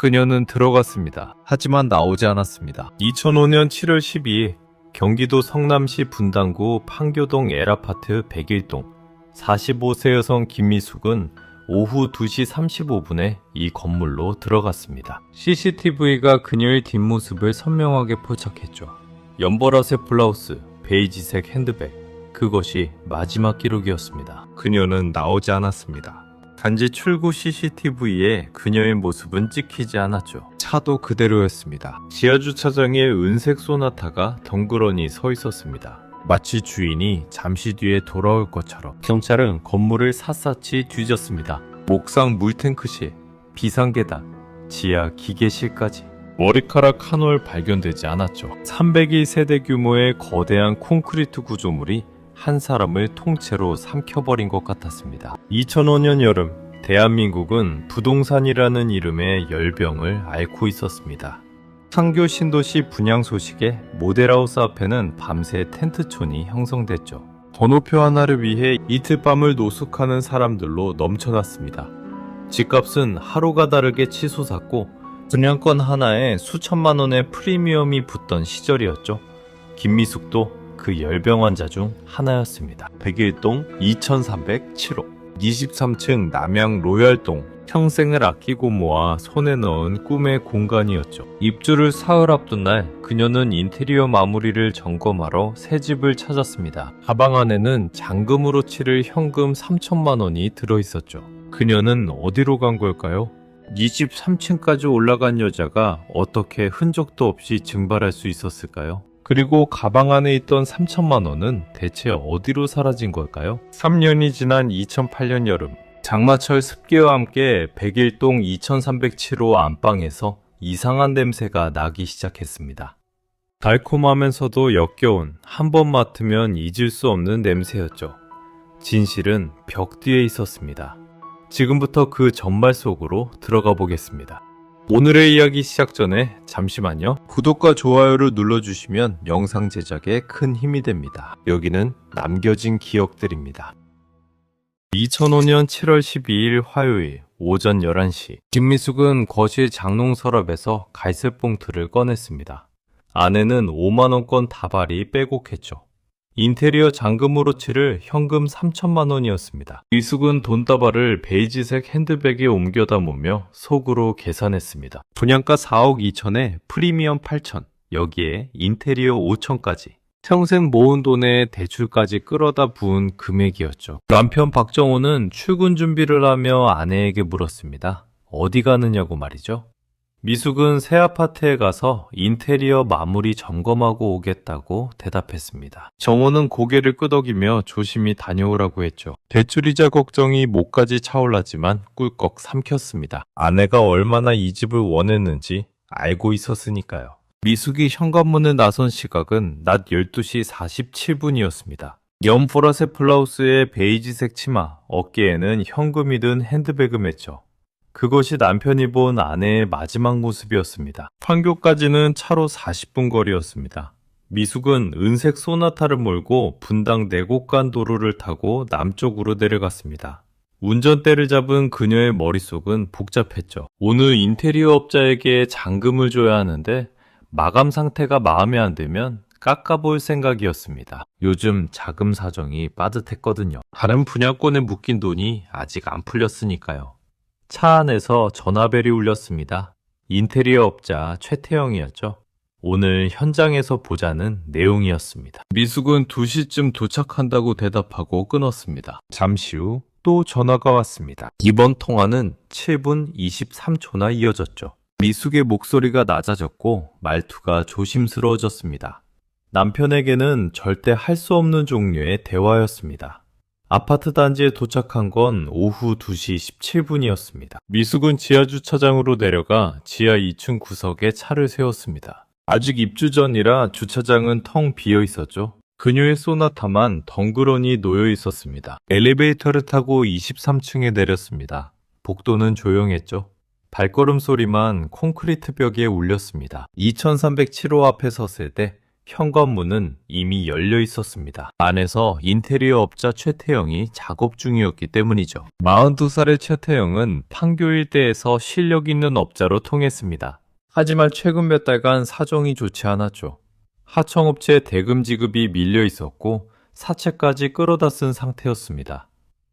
그녀는 들어갔습니다. 하지만 나오지 않았습니다. 2005년 7월 12일 경기도 성남시 분당구 판교동 L아파트 101동 45세 여성 김미숙은 오후 2시 35분에 이 건물로 들어갔습니다. CCTV가 그녀의 뒷모습을 선명하게 포착했죠. 연보라색 블라우스, 베이지색 핸드백, 그것이 마지막 기록이었습니다. 그녀는 나오지 않았습니다. 단지 출구 CCTV에 그녀의 모습은 찍히지 않았죠. 차도 그대로였습니다. 지하주차장에 은색 소나타가 덩그러니 서 있었습니다. 마치 주인이 잠시 뒤에 돌아올 것처럼. 경찰은 건물을 샅샅이 뒤졌습니다. 옥상 물탱크실, 비상계단, 지하 기계실까지. 머리카락 한 올 발견되지 않았죠. 301세대 규모의 거대한 콘크리트 구조물이 한 사람을 통째로 삼켜버린 것 같았습니다. 2005년 여름, 대한민국은 부동산이라는 이름의 열병을 앓고 있었습니다. 판교 신도시 분양 소식에 모델하우스 앞에는 밤새 텐트촌이 형성됐죠. 번호표 하나를 위해 이틀 밤을 노숙하는 사람들로 넘쳐났습니다. 집값은 하루가 다르게 치솟았고 분양권 하나에 수천만 원의 프리미엄이 붙던 시절이었죠. 김미숙도 그 열병 환자 중 하나였습니다. 101동 2307호 23층 남양 로얄동. 평생을 아끼고 모아 손에 넣은 꿈의 공간이었죠. 입주를 사흘 앞둔 날 그녀는 인테리어 마무리를 점검하러 새 집을 찾았습니다. 가방 안에는 잔금으로 치를 현금 3천만 원이 들어있었죠. 그녀는 어디로 간 걸까요? 23층까지 올라간 여자가 어떻게 흔적도 없이 증발할 수 있었을까요? 그리고 가방 안에 있던 3천만 원은 대체 어디로 사라진 걸까요? 3년이 지난 2008년 여름, 장마철 습기와 함께 101동 2307호 안방에서 이상한 냄새가 나기 시작했습니다. 달콤하면서도 역겨운, 한 번 맡으면 잊을 수 없는 냄새였죠. 진실은 벽 뒤에 있었습니다. 지금부터 그 전말 속으로 들어가 보겠습니다. 오늘의 이야기 시작 전에 잠시만요. 구독과 좋아요를 눌러주시면 영상 제작에 큰 힘이 됩니다. 여기는 남겨진 기억들입니다. 2005년 7월 12일 화요일 오전 11시 김미숙은 거실 장롱 서랍에서 갈색 봉투를 꺼냈습니다. 안에는 5만원권 다발이 빼곡했죠. 인테리어 잔금으로 치를 현금 3천만 원이었습니다. 미숙은 돈다발을 베이지색 핸드백에 옮겨 담으며 속으로 계산했습니다. 분양가 4억 2천에 프리미엄 8천, 여기에 인테리어 5천까지. 평생 모은 돈에 대출까지 끌어다 부은 금액이었죠. 남편 박정호는 출근 준비를 하며 아내에게 물었습니다. 어디 가느냐고 말이죠. 미숙은 새 아파트에 가서 인테리어 마무리 점검하고 오겠다고 대답했습니다. 정호는 고개를 끄덕이며 조심히 다녀오라고 했죠. 대출이자 걱정이 목까지 차올랐지만 꿀꺽 삼켰습니다. 아내가 얼마나 이 집을 원했는지 알고 있었으니까요. 미숙이 현관문을 나선 시각은 낮 12시 47분이었습니다. 연보라색 블라우스에 베이지색 치마, 어깨에는 현금이 든 핸드백을 맸죠. 그것이 남편이 본 아내의 마지막 모습이었습니다. 판교까지는 차로 40분 거리였습니다. 미숙은 은색 소나타를 몰고 분당 내곡간 도로를 타고 남쪽으로 내려갔습니다. 운전대를 잡은 그녀의 머릿속은 복잡했죠. 오늘 인테리어 업자에게 잔금을 줘야 하는데 마감 상태가 마음에 안 들면 깎아볼 생각이었습니다. 요즘 자금 사정이 빠듯했거든요. 다른 분양권에 묶인 돈이 아직 안 풀렸으니까요. 차 안에서 전화벨이 울렸습니다. 인테리어 업자 최태영이었죠. 오늘 현장에서 보자는 내용이었습니다. 미숙은 2시쯤 도착한다고 대답하고 끊었습니다. 잠시 후 또 전화가 왔습니다. 이번 통화는 7분 23초나 이어졌죠. 미숙의 목소리가 낮아졌고 말투가 조심스러워졌습니다. 남편에게는 절대 할 수 없는 종류의 대화였습니다. 아파트 단지에 도착한 건 오후 2시 17분이었습니다. 미숙은 지하주차장으로 내려가 지하 2층 구석에 차를 세웠습니다. 아직 입주 전이라 주차장은 텅 비어 있었죠. 그녀의 소나타만 덩그러니 놓여 있었습니다. 엘리베이터를 타고 23층에 내렸습니다. 복도는 조용했죠. 발걸음 소리만 콘크리트 벽에 울렸습니다. 2307호 앞에 섰을 때 현관문은 이미 열려 있었습니다. 안에서 인테리어 업자 최태영이 작업 중이었기 때문이죠. 42살의 최태영은 판교 일대에서 실력 있는 업자로 통했습니다. 하지만 최근 몇 달간 사정이 좋지 않았죠. 하청업체 대금 지급이 밀려 있었고 사채까지 끌어다 쓴 상태였습니다.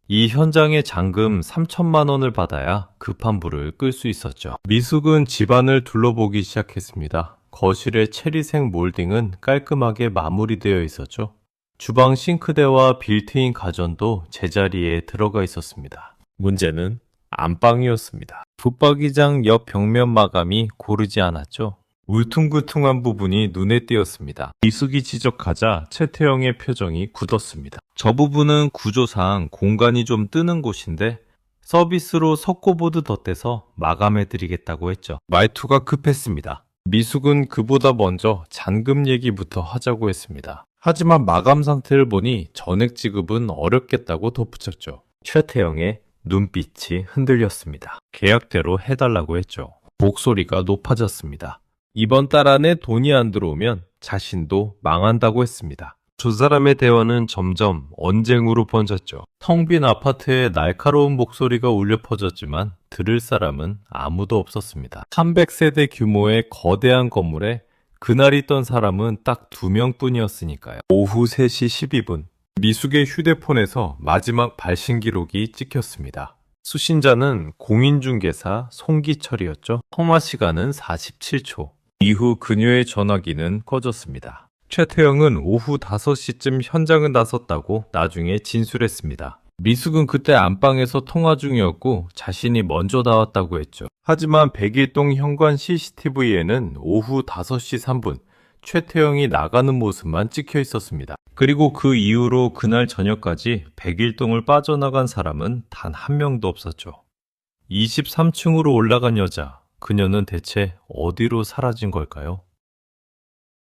이 현장에 잔금 3천만 원을 받아야 급한 불을 끌 수 있었죠. 미숙은 집안을 둘러보기 시작했습니다. 거실의 체리색 몰딩은 깔끔하게 마무리되어 있었죠. 주방 싱크대와 빌트인 가전도 제자리에 들어가 있었습니다. 문제는 안방이었습니다. 붙박이장 옆 벽면 마감이 고르지 않았죠. 울퉁불퉁한 부분이 눈에 띄었습니다. 미숙이 지적하자 최태영의 표정이 굳었습니다. 저 부분은 구조상 공간이 좀 뜨는 곳인데 서비스로 석고보드 덧대서 마감해드리겠다고 했죠. 말투가 급했습니다. 미숙은 그보다 먼저 잔금 얘기부터 하자고 했습니다. 하지만 마감 상태를 보니 전액 지급은 어렵겠다고 덧붙였죠. 최태영의 눈빛이 흔들렸습니다. 계약대로 해달라고 했죠. 목소리가 높아졌습니다. 이번 달 안에 돈이 안 들어오면 자신도 망한다고 했습니다. 두 사람의 대화는 점점 언쟁으로 번졌죠. 텅 빈 아파트에 날카로운 목소리가 울려 퍼졌지만 들을 사람은 아무도 없었습니다. 300세대 규모의 거대한 건물에 그날 있던 사람은 딱 2명뿐이었으니까요. 오후 3시 12분 미숙의 휴대폰에서 마지막 발신 기록이 찍혔습니다. 수신자는 공인중개사 송기철이었죠. 통화 시간은 47초. 이후 그녀의 전화기는 꺼졌습니다. 최태영은 오후 5시쯤 현장을 나섰다고 나중에 진술했습니다. 미숙은 그때 안방에서 통화 중이었고 자신이 먼저 나왔다고 했죠. 하지만 백일동 현관 CCTV에는 오후 5시 3분 최태영이 나가는 모습만 찍혀 있었습니다. 그리고 그 이후로 그날 저녁까지 백일동을 빠져나간 사람은 단 한 명도 없었죠. 23층으로 올라간 여자, 그녀는 대체 어디로 사라진 걸까요?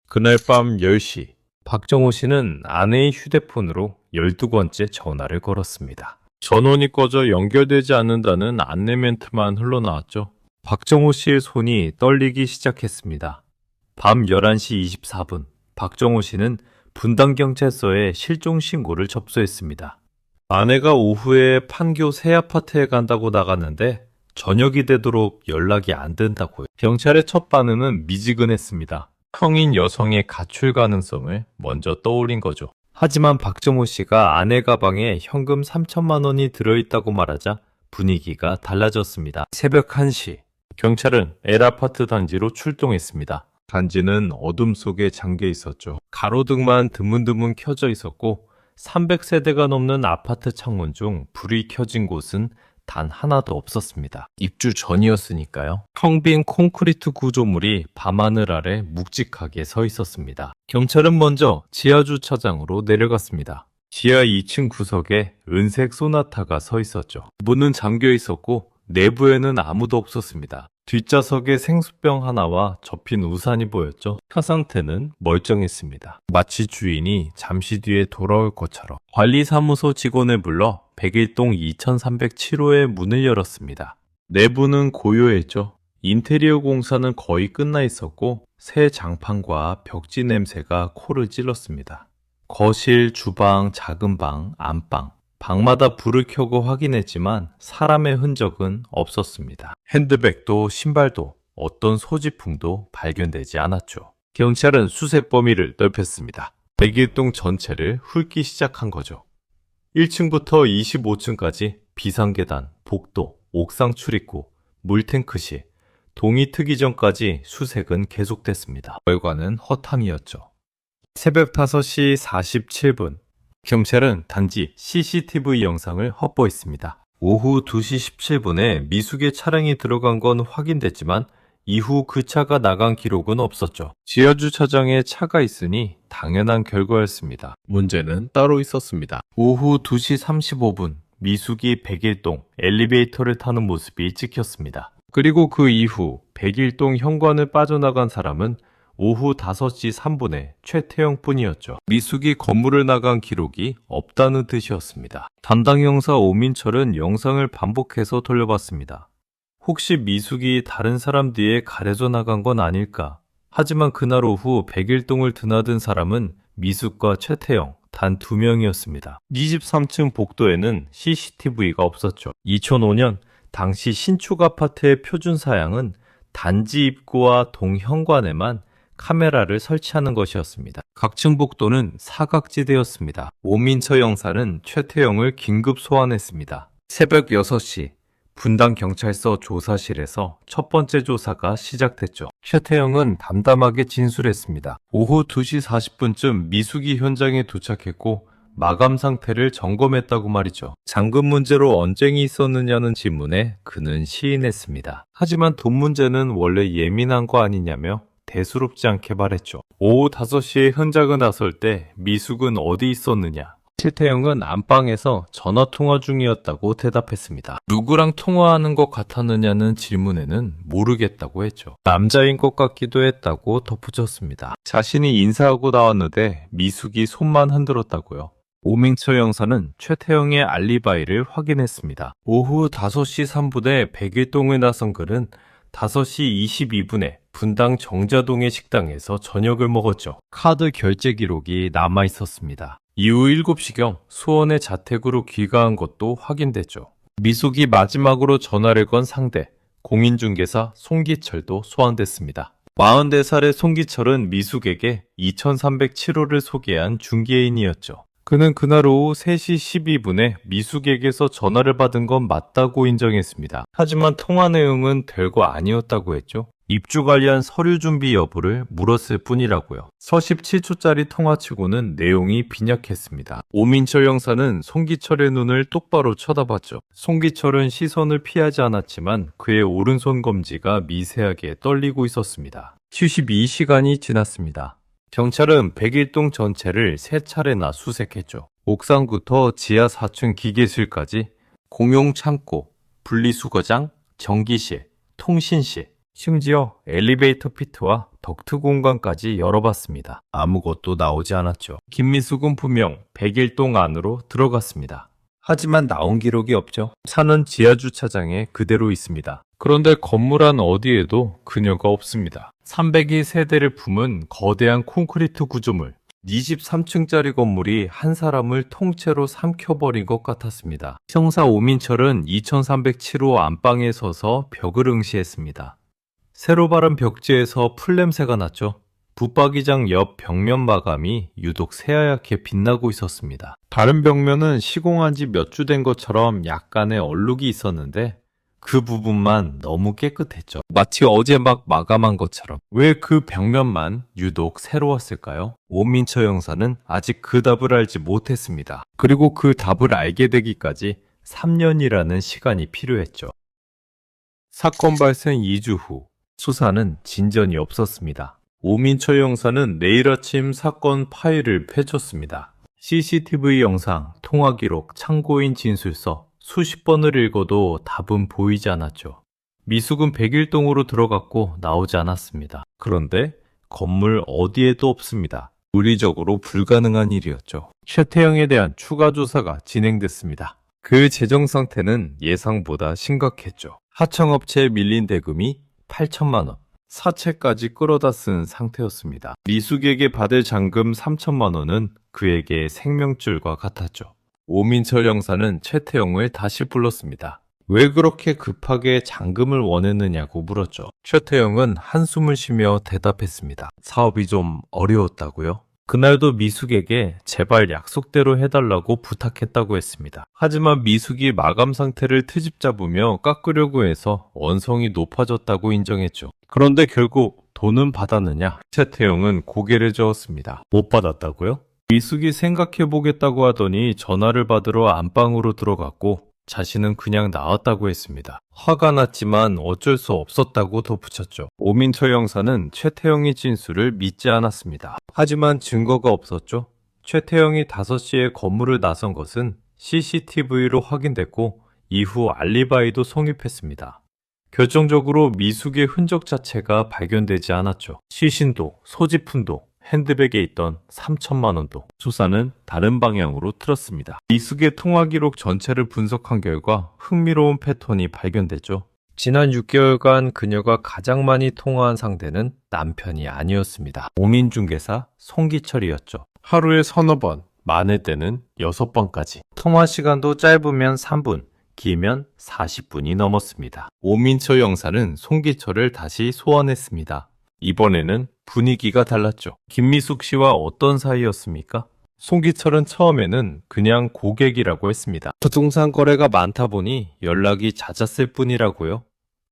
그날 밤 10시, 박정호 씨는 아내의 휴대폰으로 12번째 전화를 걸었습니다. 전원이 꺼져 연결되지 않는다는 안내 멘트만 흘러나왔죠. 박정호 씨의 손이 떨리기 시작했습니다. 밤 11시 24분, 박정호 씨는 분당경찰서에 실종 신고를 접수했습니다. 아내가 오후에 판교 새 아파트에 간다고 나갔는데 저녁이 되도록 연락이 안 된다고요. 경찰의 첫 반응은 미지근했습니다. 성인 여성의 가출 가능성을 먼저 떠올린 거죠. 하지만 박정호 씨가 아내 가방에 현금 3천만 원이 들어있다고 말하자 분위기가 달라졌습니다. 새벽 1시, 경찰은 L아파트 단지로 출동했습니다. 단지는 어둠 속에 잠겨 있었죠. 가로등만 드문드문 켜져 있었고 300세대가 넘는 아파트 창문 중 불이 켜진 곳은 단 하나도 없었습니다. 입주 전이었으니까요. 텅 빈 콘크리트 구조물이 밤하늘 아래 묵직하게 서 있었습니다. 경찰은 먼저 지하 주차장으로 내려갔습니다. 지하 2층 구석에 은색 소나타가 서 있었죠. 문은 잠겨 있었고 내부에는 아무도 없었습니다. 뒷좌석에 생수병 하나와 접힌 우산이 보였죠. 차 상태는 멀쩡했습니다. 마치 주인이 잠시 뒤에 돌아올 것처럼. 관리사무소 직원을 불러 백일동 2307호의 문을 열었습니다. 내부는 고요했죠. 인테리어 공사는 거의 끝나 있었고 새 장판과 벽지 냄새가 코를 찔렀습니다. 거실, 주방, 작은 방, 안방, 방마다 불을 켜고 확인했지만 사람의 흔적은 없었습니다. 핸드백도 신발도 어떤 소지품도 발견되지 않았죠. 경찰은 수색 범위를 넓혔습니다. 백일동 전체를 훑기 시작한 거죠. 1층부터 25층까지 비상계단, 복도, 옥상 출입구, 물탱크실, 동의 트기 전까지 수색은 계속됐습니다. 결과는 허탕이었죠. 새벽 5시 47분, 경찰은 단지 CCTV 영상을 확보했습니다. 오후 2시 17분에 미숙의 차량이 들어간 건 확인됐지만 이후 그 차가 나간 기록은 없었죠. 지하주차장에 차가 있으니 당연한 결과였습니다. 문제는 따로 있었습니다. 오후 2시 35분 미숙이 백일동 엘리베이터를 타는 모습이 찍혔습니다. 그리고 그 이후 백일동 현관을 빠져나간 사람은 오후 5시 3분에 최태영 뿐이었죠. 미숙이 건물을 나간 기록이 없다는 뜻이었습니다. 담당 형사 오민철은 영상을 반복해서 돌려봤습니다. 혹시 미숙이 다른 사람 뒤에 가려져 나간 건 아닐까? 하지만 그날 오후 백일동을 드나든 사람은 미숙과 최태영 단 2명이었습니다. 23층 복도에는 CCTV가 없었죠. 2005년 당시 신축 아파트의 표준 사양은 단지 입구와 동현관에만 카메라를 설치하는 것이었습니다. 각층 복도는 사각지대였습니다. 오민철 형사는 최태영을 긴급 소환했습니다. 새벽 6시 분당 경찰서 조사실에서 첫 번째 조사가 시작됐죠. 최태영은 담담하게 진술했습니다. 오후 2시 40분쯤 미숙이 현장에 도착했고 마감 상태를 점검했다고 말이죠. 잔금 문제로 언쟁이 있었느냐는 질문에 그는 시인했습니다. 하지만 돈 문제는 원래 예민한 거 아니냐며 대수롭지 않게 말했죠. 오후 5시에 현장을 나설 때 미숙은 어디 있었느냐? 최태영은 안방에서 전화통화 중이었다고 대답했습니다. 누구랑 통화하는 것 같았느냐는 질문에는 모르겠다고 했죠. 남자인 것 같기도 했다고 덧붙였습니다. 자신이 인사하고 나왔는데 미숙이 손만 흔들었다고요. 오민철 형사는 최태영의 알리바이를 확인했습니다. 오후 5시 3분에 백일동에 나선 그는 5시 22분에 분당 정자동의 식당에서 저녁을 먹었죠. 카드 결제 기록이 남아 있었습니다. 이후 7시경 수원의 자택으로 귀가한 것도 확인됐죠. 미숙이 마지막으로 전화를 건 상대, 공인중개사 송기철도 소환됐습니다. 44살의 송기철은 미숙에게 2307호를 소개한 중개인이었죠. 그는 그날 오후 3시 12분에 미숙에게서 전화를 받은 건 맞다고 인정했습니다. 하지만 통화 내용은 별거 아니었다고 했죠. 입주 관련 서류 준비 여부를 물었을 뿐이라고요. 서십 7초짜리 통화치고는 내용이 빈약했습니다. 오민철 형사는 송기철의 눈을 똑바로 쳐다봤죠. 송기철은 시선을 피하지 않았지만 그의 오른손 검지가 미세하게 떨리고 있었습니다. 72시간이 지났습니다. 경찰은 백일동 전체를 3차례나 수색했죠. 옥상부터 지하 4층 기계실까지 공용 창고, 분리수거장, 전기실, 통신실, 심지어 엘리베이터 피트와 덕트 공간까지 열어봤습니다. 아무것도 나오지 않았죠. 김미숙은 분명 백일동 안으로 들어갔습니다. 하지만 나온 기록이 없죠. 차는 지하 주차장에 그대로 있습니다. 그런데 건물 안 어디에도 그녀가 없습니다. 302 세대를 품은 거대한 콘크리트 구조물, 23층짜리 건물이 한 사람을 통째로 삼켜버린 것 같았습니다. 형사 오민철은 2307호 안방에 서서 벽을 응시했습니다. 새로 바른 벽지에서 풀냄새가 났죠. 붙박이장 옆 벽면 마감이 유독 새하얗게 빛나고 있었습니다. 다른 벽면은 시공한 지 몇 주 된 것처럼 약간의 얼룩이 있었는데 그 부분만 너무 깨끗했죠. 마치 어제 막 마감한 것처럼. 왜 그 벽면만 유독 새로웠을까요? 오민철 형사는 아직 그 답을 알지 못했습니다. 그리고 그 답을 알게 되기까지 3년이라는 시간이 필요했죠. 사건 발생 2주 후 수사는 진전이 없었습니다. 오민철 형사는 내일 아침 사건 파일을 펼쳤습니다. CCTV 영상, 통화 기록, 참고인 진술서 수십 번을 읽어도 답은 보이지 않았죠. 미숙은 백일동으로 들어갔고 나오지 않았습니다. 그런데 건물 어디에도 없습니다. 물리적으로 불가능한 일이었죠. 최태영에 대한 추가 조사가 진행됐습니다. 그 재정 상태는 예상보다 심각했죠. 하청업체에 밀린 대금이 8천만 원, 사채까지 끌어다 쓴 상태였습니다. 미숙에게 받을 잔금 3천만 원은 그에게 생명줄과 같았죠. 오민철 형사는 최태영을 다시 불렀습니다. 왜 그렇게 급하게 잔금을 원했느냐고 물었죠. 최태영은 한숨을 쉬며 대답했습니다. 사업이 좀 어려웠다고요? 그날도 미숙에게 제발 약속대로 해달라고 부탁했다고 했습니다. 하지만 미숙이 마감 상태를 트집 잡으며 깎으려고 해서 원성이 높아졌다고 인정했죠. 그런데 결국 돈은 받았느냐? 최태영은 고개를 저었습니다. 못 받았다고요? 미숙이 생각해보겠다고 하더니 전화를 받으러 안방으로 들어갔고 자신은 그냥 나왔다고 했습니다. 화가 났지만 어쩔 수 없었다고 덧붙였죠. 오민철 형사는 최태영의 진술을 믿지 않았습니다. 하지만 증거가 없었죠. 최태영이 5시에 건물을 나선 것은 CCTV로 확인됐고 이후 알리바이도 성립했습니다. 결정적으로 미숙의 흔적 자체가 발견되지 않았죠. 시신도, 소지품도, 핸드백에 있던 3천만 원도. 수사는 다른 방향으로 틀었습니다. 미숙의 통화 기록 전체를 분석한 결과 흥미로운 패턴이 발견됐죠. 지난 6개월간 그녀가 가장 많이 통화한 상대는 남편이 아니었습니다. 오민중개사 송기철이었죠. 하루에 서너 번, 많을 때는 6번까지. 통화 시간도 짧으면 3분, 길면 40분이 넘었습니다. 오민철 영사는 송기철을 다시 소환했습니다. 이번에는 분위기가 달랐죠. 김미숙 씨와 어떤 사이였습니까? 송기철은 처음에는 그냥 고객이라고 했습니다. 부동산 거래가 많다 보니 연락이 잦았을 뿐이라고요.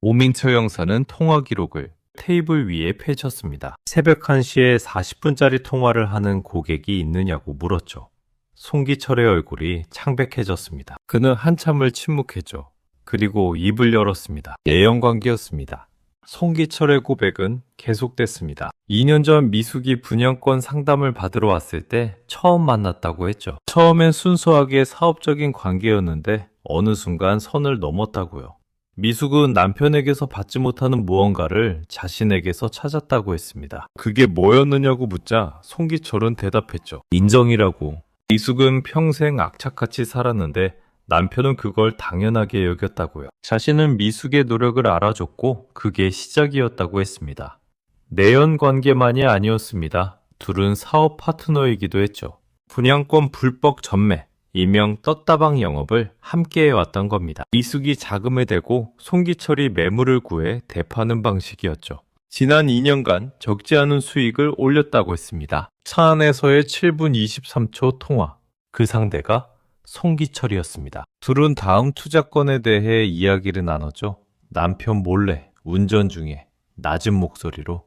오민철 영사는 통화 기록을 테이블 위에 펼쳤습니다. 새벽 1시에 40분짜리 통화를 하는 고객이 있느냐고 물었죠. 송기철의 얼굴이 창백해졌습니다. 그는 한참을 침묵했죠. 그리고 입을 열었습니다. 애연관계였습니다. 송기철의 고백은 계속됐습니다. 2년 전 미숙이 분양권 상담을 받으러 왔을 때 처음 만났다고 했죠. 처음엔 순수하게 사업적인 관계였는데 어느 순간 선을 넘었다고요. 미숙은 남편에게서 받지 못하는 무언가를 자신에게서 찾았다고 했습니다. 그게 뭐였느냐고 묻자 송기철은 대답했죠. 인정이라고. 미숙은 평생 악착같이 살았는데 남편은 그걸 당연하게 여겼다고요. 자신은 미숙의 노력을 알아줬고 그게 시작이었다고 했습니다. 내연 관계만이 아니었습니다. 둘은 사업 파트너이기도 했죠. 분양권 불법 전매, 일명 떴다방 영업을 함께 해왔던 겁니다. 미숙이 자금을 대고 송기철이 매물을 구해 대파는 방식이었죠. 지난 2년간 적지 않은 수익을 올렸다고 했습니다. 차 안에서의 7분 23초 통화. 그 상대가 송기철이었습니다. 둘은 다음 투자건에 대해 이야기를 나눴죠. 남편 몰래 운전 중에 낮은 목소리로.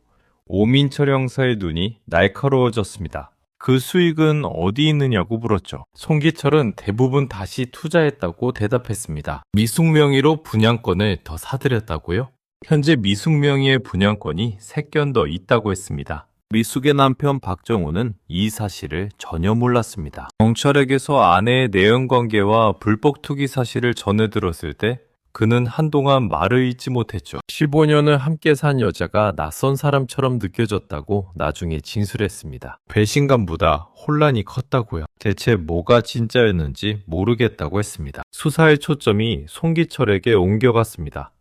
오민철 형사의 눈이 날카로워졌습니다. 그 수익은 어디 있느냐고 물었죠. 송기철은 대부분 다시 투자했다고 대답했습니다. 미숙 명의로 분양권을 더 사들였다고요? 현재 미숙 명의의 분양권이 3건 더 있다고 했습니다. 미숙의 남편 박정우는 이 사실을 전혀 몰랐습니다. 경찰에게서 아내의 내연관계와 불법 투기 사실을 전해 들었을 때 그는 한동안 말을 잇지 못했죠. 15년을 함께 산 여자가 낯선 사람처럼 느껴졌다고 나중에 진술했습니다. 배신감보다 혼란이 컸다고요. 대체 뭐가 진짜였는지 모르겠다고 했습니다. 수사의 초점이 송기철에게 옮겨갔습니다.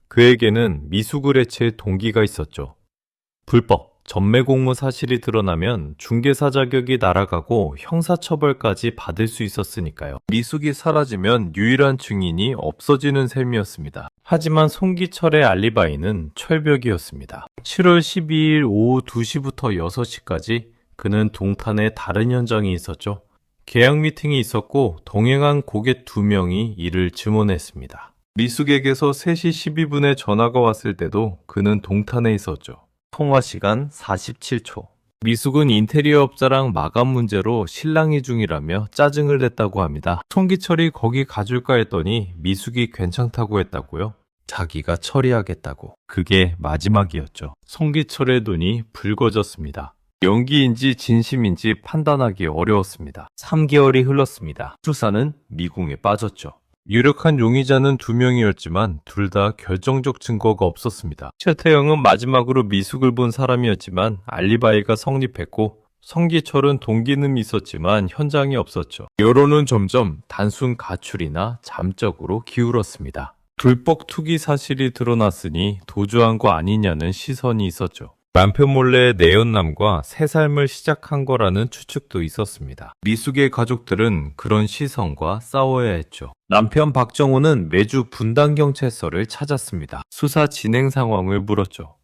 그에게는 미숙을 해칠 동기가 있었죠. 불법 전매 공모 사실이 드러나면 중개사 자격이 날아가고 형사처벌까지 받을 수 있었으니까요. 미숙이 사라지면 유일한 증인이 없어지는 셈이었습니다. 하지만 송기철의 알리바이는 철벽이었습니다. 7월 12일 오후 2시부터 6시까지 그는 동탄에 다른 현장이 있었죠. 계약 미팅이 있었고 동행한 고객 2명이 이를 증언했습니다. 미숙에게서 3시 12분에 전화가 왔을 때도 그는 동탄에 있었죠. 통화 시간 47초. 미숙은 인테리어 업자랑 마감 문제로 실랑이 중이라며 짜증을 냈다고 합니다. 송기철이 거기 가줄까 했더니 미숙이 괜찮다고 했다고요? 자기가 처리하겠다고. 그게 마지막이었죠. 송기철의 눈이 붉어졌습니다. 연기인지 진심인지 판단하기 어려웠습니다. 3개월이 흘렀습니다. 수사는 미궁에 빠졌죠. 유력한 용의자는 2명이었지만 둘 다 결정적 증거가 없었습니다. 최태영은 마지막으로 미숙을 본 사람이었지만 알리바이가 성립했고 송기철은 동기는 있었지만 현장이 없었죠. 여론은 점점 단순 가출이나 잠적으로 기울었습니다. 불법 투기 사실이 드러났으니 도주한 거 아니냐는 시선이 있었죠. 남편 몰래 내연남과 새 삶을 시작한 거라는 추측도 있었습니다. 미숙의 가족들은 그런 시선과 싸워야 했죠. 남편 박정우는 매주 분당경찰서를 찾았습니다. 수사 진행 상황을 물었죠.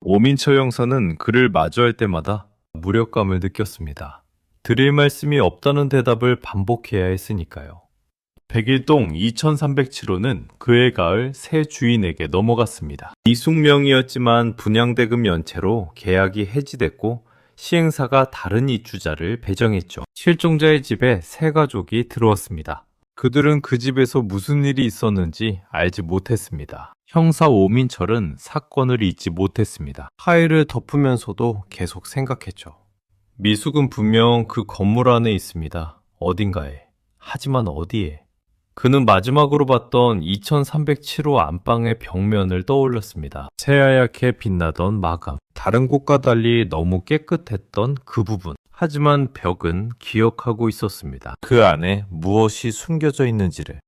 오민철 형사는 그를 마주할 때마다 무력감을 느꼈습니다. 드릴 말씀이 없다는 대답을 반복해야 했으니까요. 백일동 2307호는 그의 가을 새 주인에게 넘어갔습니다. 미숙명이었지만 분양대금 연체로 계약이 해지됐고 시행사가 다른 입주자를 배정했죠. 실종자의 집에 세 가족이 들어왔습니다. 그들은 그 집에서 무슨 일이 있었는지 알지 못했습니다. 형사 오민철은 사건을 잊지 못했습니다. 파일을 덮으면서도 계속 생각했죠. 미숙은 분명 그 건물 안에 있습니다. 어딘가에. 하지만 어디에? 그는 마지막으로 봤던 2307호 안방의 벽면을 떠올렸습니다. 새하얗게 빛나던 마감. 다른 곳과 달리 너무 깨끗했던 그 부분. 하지만 벽은 기억하고 있었습니다. 그 안에 무엇이 숨겨져 있는지를.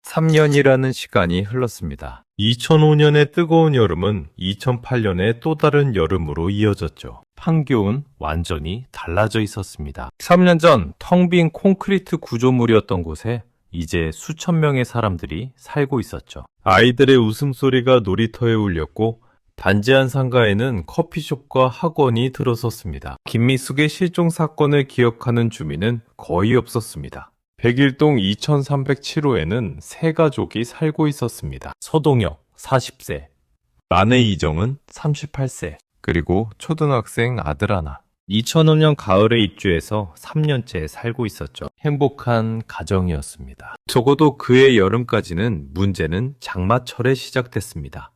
3년이라는 시간이 흘렀습니다. 2005년의 뜨거운 여름은 2008년의 또 다른 여름으로 이어졌죠. 판교는 완전히 달라져 있었습니다. 3년 전 텅 빈 콘크리트 구조물이었던 곳에 이제 수천 명의 사람들이 살고 있었죠. 아이들의 웃음소리가 놀이터에 울렸고 단지 한 상가에는 커피숍과 학원이 들어섰습니다. 김미숙의 실종 사건을 기억하는 주민은 거의 없었습니다. 백일동 2307호에는 세 가족이 살고 있었습니다. 서동혁 40세, 아내 이정은 38세, 그리고 초등학생 아들 하나. 2005년 가을에 입주해서 3년째 살고 있었죠. 행복한 가정이었습니다. 적어도 그해 여름까지는 문제는 장마철에 시작됐습니다.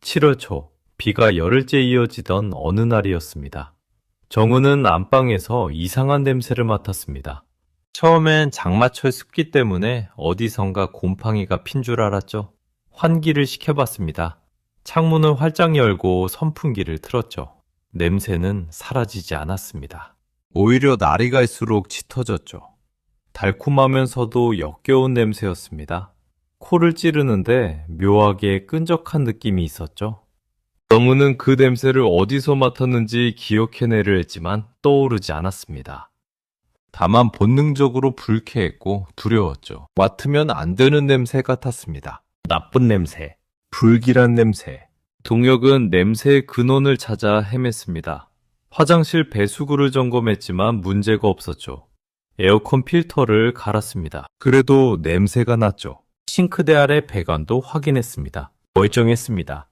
7월 초 비가 열흘째 이어지던 어느 날이었습니다. 정우는 안방에서 이상한 냄새를 맡았습니다. 처음엔 장마철 습기 때문에 어디선가 곰팡이가 핀 줄 알았죠. 환기를 시켜봤습니다. 창문을 활짝 열고 선풍기를 틀었죠. 냄새는 사라지지 않았습니다. 오히려 날이 갈수록 짙어졌죠. 달콤하면서도 역겨운 냄새였습니다. 코를 찌르는데 묘하게 끈적한 느낌이 있었죠. 정우는 그 냄새를 어디서 맡았는지 기억해내려 했지만 떠오르지 않았습니다. 다만 본능적으로 불쾌했고 두려웠죠. 맡으면 안 되는 냄새 같았습니다. 나쁜 냄새, 불길한 냄새. 동혁은 냄새의 근원을 찾아 헤맸습니다. 화장실 배수구를 점검했지만 문제가 없었죠. 에어컨 필터를 갈았습니다. 그래도 냄새가 났죠. 싱크대 아래 배관도 확인했습니다. 멀쩡했습니다.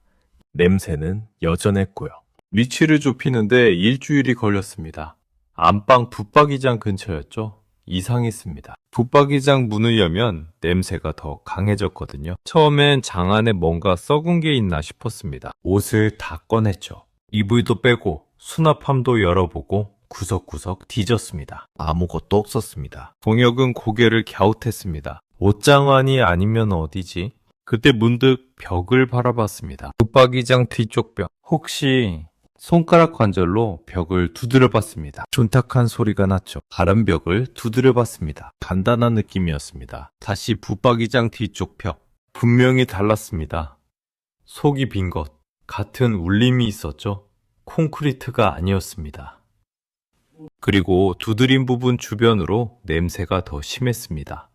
냄새는 여전했고요. 위치를 좁히는데 일주일이 걸렸습니다. 안방 붙박이장 근처였죠. 이상했습니다. 붙박이장 문을 열면 냄새가 더 강해졌거든요. 처음엔 장 안에 뭔가 썩은 게 있나 싶었습니다. 옷을 다 꺼냈죠. 이불도 빼고 수납함도 열어보고 구석구석 뒤졌습니다. 아무것도 없었습니다. 동혁은 고개를 갸웃했습니다. 옷장 안이 아니면 어디지? 그때 문득 벽을 바라봤습니다. 붙박이장 뒤쪽 벽. 혹시 손가락 관절로 벽을 두드려 봤습니다. 둔탁한 소리가 났죠. 다른 벽을 두드려 봤습니다. 간단한 느낌이었습니다. 다시 붙박이장 뒤쪽 벽. 분명히 달랐습니다. 속이 빈 것. 같은 울림이 있었죠. 콘크리트가 아니었습니다. 그리고 두드린 부분 주변으로 냄새가 더 심했습니다.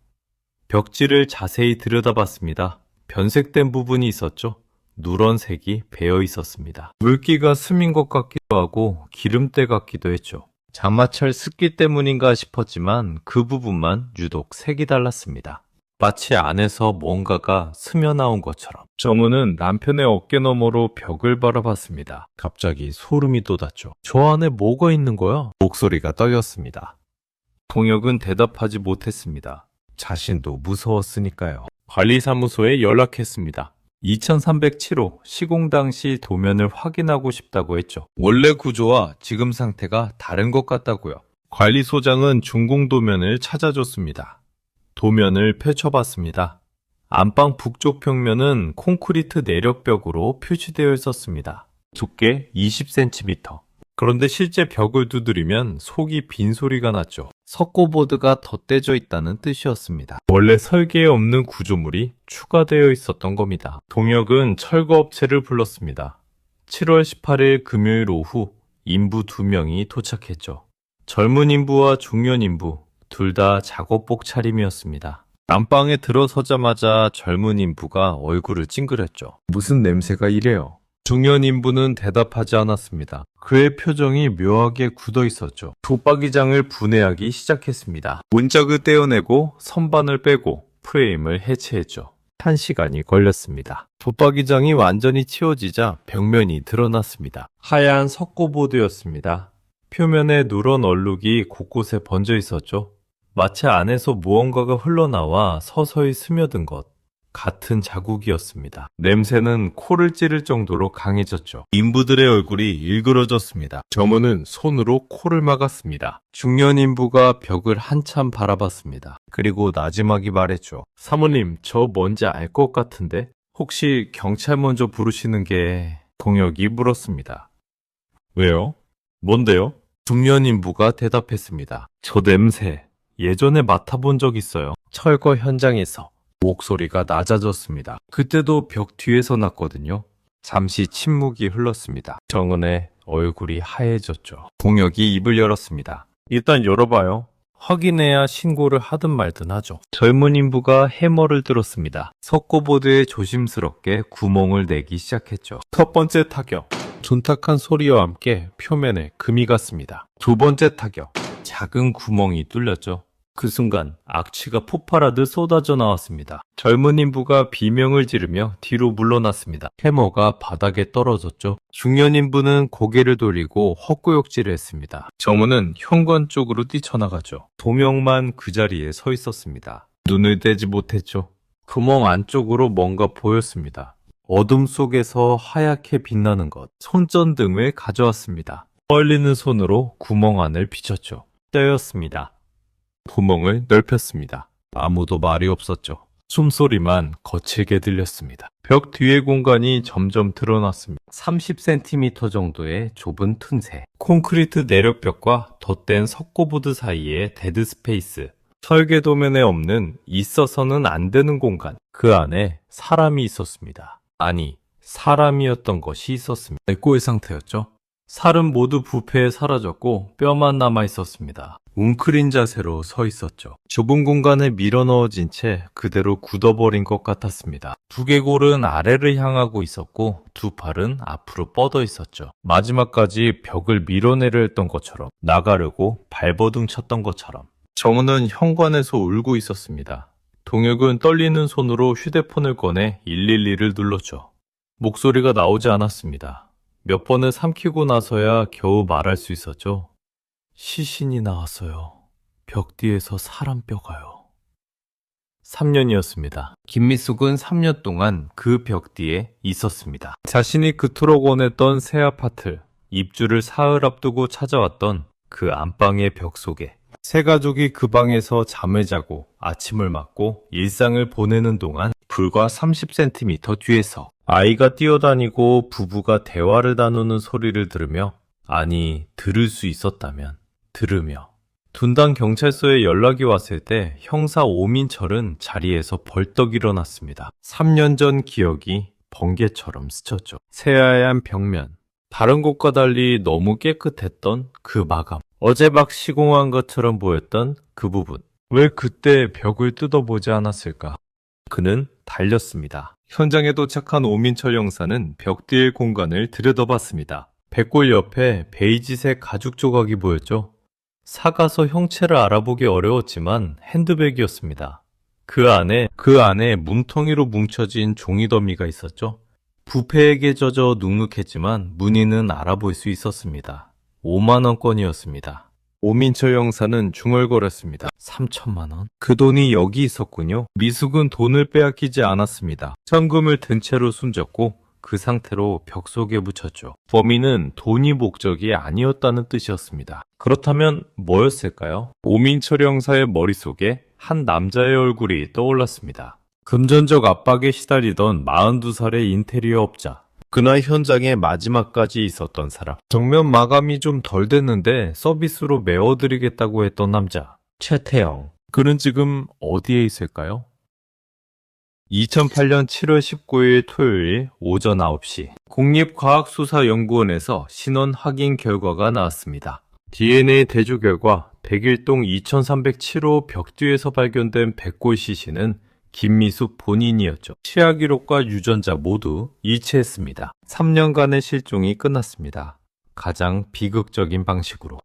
벽지를 자세히 들여다봤습니다. 변색된 부분이 있었죠. 누런색이 배어 있었습니다. 물기가 스민 것 같기도 하고 기름때 같기도 했죠. 장마철 습기 때문인가 싶었지만 그 부분만 유독 색이 달랐습니다. 마치 안에서 뭔가가 스며나온 것처럼. 정우는 남편의 어깨 너머로 벽을 바라봤습니다. 갑자기 소름이 돋았죠. 저 안에 뭐가 있는 거야? 목소리가 떨렸습니다. 동혁은 대답하지 못했습니다. 자신도 무서웠으니까요. 관리사무소에 연락했습니다. 2307호 시공 당시 도면을 확인하고 싶다고 했죠. 원래 구조와 지금 상태가 다른 것 같다고요. 관리소장은 준공 도면을 찾아줬습니다. 도면을 펼쳐봤습니다. 안방 북쪽 평면은 콘크리트 내력벽으로 표시되어 있었습니다. 두께 20cm. 그런데 실제 벽을 두드리면 속이 빈 소리가 났죠. 석고보드가 덧대져 있다는 뜻이었습니다. 원래 설계에 없는 구조물이 추가되어 있었던 겁니다. 동혁은 철거업체를 불렀습니다. 7월 18일 금요일 오후 인부 2명이 도착했죠. 젊은 인부와 중년 인부 둘 다 작업복 차림이었습니다. 안방에 들어서자마자 젊은 인부가 얼굴을 찡그렸죠. 무슨 냄새가 이래요? 중년 인부는 대답하지 않았습니다. 그의 표정이 묘하게 굳어 있었죠. 붙박이장을 분해하기 시작했습니다. 문짝을 떼어내고 선반을 빼고 프레임을 해체했죠. 1시간이 걸렸습니다. 붙박이장이 완전히 치워지자 벽면이 드러났습니다. 하얀 석고보드였습니다. 표면에 누런 얼룩이 곳곳에 번져 있었죠. 마치 안에서 무언가가 흘러나와 서서히 스며든 것 같은 자국이었습니다. 냄새는 코를 찌를 정도로 강해졌죠. 인부들의 얼굴이 일그러졌습니다. 점원은 손으로 코를 막았습니다. 중년 인부가 벽을 한참 바라봤습니다. 그리고 나지막이 말했죠. 사모님, 저 뭔지 알 것 같은데? 혹시 경찰 먼저 부르시는 게... 동혁이 물었습니다. 왜요? 뭔데요? 중년 인부가 대답했습니다. 저 냄새 예전에 맡아본 적 있어요. 철거 현장에서 목소리가 낮아졌습니다. 그때도 벽 뒤에서 났거든요. 잠시 침묵이 흘렀습니다. 정은의 얼굴이 하얘졌죠. 동혁이 입을 열었습니다. 일단 열어봐요. 확인해야 신고를 하든 말든 하죠. 젊은 인부가 해머를 들었습니다. 석고보드에 조심스럽게 구멍을 내기 시작했죠. 첫 번째 타격. 둔탁한 소리와 함께 표면에 금이 갔습니다. 두 번째 타격. 작은 구멍이 뚫렸죠. 그 순간 악취가 폭발하듯 쏟아져 나왔습니다. 젊은 인부가 비명을 지르며 뒤로 물러났습니다. 해머가 바닥에 떨어졌죠. 중년 인부는 고개를 돌리고 헛구역질을 했습니다. 정우는 현관 쪽으로 뛰쳐나가죠. 동혁만 그 자리에 서 있었습니다. 눈을 떼지 못했죠. 구멍 안쪽으로 뭔가 보였습니다. 어둠 속에서 하얗게 빛나는 것. 손전등을 가져왔습니다. 떨리는 손으로 구멍 안을 비쳤죠. 떼었습니다. 구멍을 넓혔습니다. 아무도 말이 없었죠. 숨소리만 거칠게 들렸습니다. 벽 뒤의 공간이 점점 드러났습니다. 30cm 정도의 좁은 틈새. 콘크리트 내력벽과 덧댄 석고보드 사이에 데드 스페이스. 설계 도면에 없는 있어서는 안 되는 공간. 그 안에 사람이 있었습니다. 아니, 사람이었던 것이 있었습니다. 내꼬의 상태였죠. 살은 모두 부패해 사라졌고 뼈만 남아 있었습니다. 웅크린 자세로 서 있었죠. 좁은 공간에 밀어넣어진 채 그대로 굳어버린 것 같았습니다. 두개골은 아래를 향하고 있었고 두 팔은 앞으로 뻗어 있었죠. 마지막까지 벽을 밀어내려 했던 것처럼, 나가려고 발버둥 쳤던 것처럼. 정우는 현관에서 울고 있었습니다. 동혁은 떨리는 손으로 휴대폰을 꺼내 112를 눌렀죠. 목소리가 나오지 않았습니다. 몇 번을 삼키고 나서야 겨우 말할 수 있었죠. 시신이 나왔어요. 벽 뒤에서 사람 뼈가요. 3년이었습니다. 김미숙은 3년 동안 그 벽 뒤에 있었습니다. 자신이 그토록 원했던 새 아파트, 입주를 사흘 앞두고 찾아왔던 그 안방의 벽 속에 세 가족이 그 방에서 잠을 자고 아침을 맞고 일상을 보내는 동안 불과 30cm 뒤에서 아이가 뛰어다니고 부부가 대화를 나누는 소리를 들으며, 아니, 들을 수 있었다면 들으며, 둔당 경찰서에 연락이 왔을 때 형사 오민철은 자리에서 벌떡 일어났습니다. 3년 전 기억이 번개처럼 스쳤죠. 새하얀 벽면, 다른 곳과 달리 너무 깨끗했던 그 마감, 어제 막 시공한 것처럼 보였던 그 부분. 왜 그때 벽을 뜯어보지 않았을까? 그는 달렸습니다. 현장에 도착한 오민철 형사는 벽 뒤의 공간을 들여다봤습니다. 백골 옆에 베이지색 가죽 조각이 보였죠. 사가서 형체를 알아보기 어려웠지만 핸드백이었습니다. 그 안에 뭉텅이로 뭉쳐진 종이 더미가 있었죠. 부패에게 젖어 눅눅했지만 무늬는 알아볼 수 있었습니다. 5만원권이었습니다. 오민철 형사는 중얼거렸습니다. 3천만 원? 그 돈이 여기 있었군요. 미숙은 돈을 빼앗기지 않았습니다. 현금을 든 채로 숨졌고 그 상태로 벽 속에 묻혔죠. 범인은 돈이 목적이 아니었다는 뜻이었습니다. 그렇다면 뭐였을까요? 오민철 형사의 머릿속에 한 남자의 얼굴이 떠올랐습니다. 금전적 압박에 시달리던 42살의 인테리어 업자. 그날 현장에 마지막까지 있었던 사람. 정면 마감이 좀 덜 됐는데 서비스로 메워드리겠다고 했던 남자. 최태영. 그는 지금 어디에 있을까요? 2008년 7월 19일 토요일 오전 9시 국립과학수사연구원에서 신원 확인 결과가 나왔습니다. DNA 대조 결과 101동 2307호 벽 뒤에서 발견된 백골 시신은 김미숙 본인이었죠. 치아 기록과 유전자 모두 일치했습니다. 3년간의 실종이 끝났습니다. 가장 비극적인 방식으로.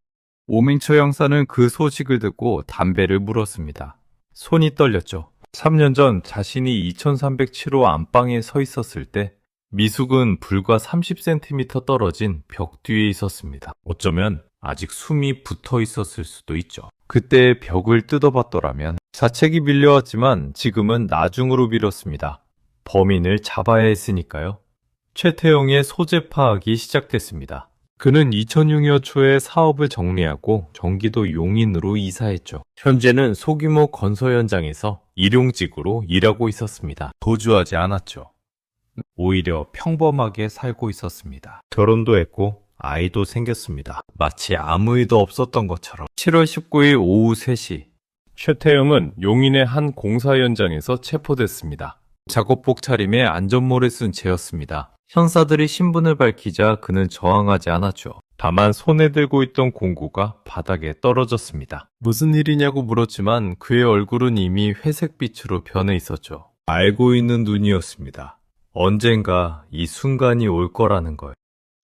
오민철 형사는 그 소식을 듣고 담배를 물었습니다. 손이 떨렸죠. 3년 전 자신이 2307호 안방에 서 있었을 때 미숙은 불과 30cm 떨어진 벽 뒤에 있었습니다. 어쩌면 아직 숨이 붙어 있었을 수도 있죠. 그때 벽을 뜯어봤더라면. 자책이 밀려왔지만 지금은 나중으로 미뤘습니다. 범인을 잡아야 했으니까요. 최태영의 소재 파악이 시작됐습니다. 그는 2006년 초에 사업을 정리하고 경기도 용인으로 이사했죠. 현재는 소규모 건설 현장에서 일용직으로 일하고 있었습니다. 도주하지 않았죠. 오히려 평범하게 살고 있었습니다. 결혼도 했고 아이도 생겼습니다. 마치 아무 일도 없었던 것처럼. 7월 19일 오후 3시 최태영은 용인의 한 공사 현장에서 체포됐습니다. 작업복 차림에 안전모를 쓴 채였습니다. 형사들이 신분을 밝히자 그는 저항하지 않았죠. 다만 손에 들고 있던 공구가 바닥에 떨어졌습니다. 무슨 일이냐고 물었지만 그의 얼굴은 이미 회색빛으로 변해 있었죠. 알고 있는 눈이었습니다. 언젠가 이 순간이 올 거라는 걸.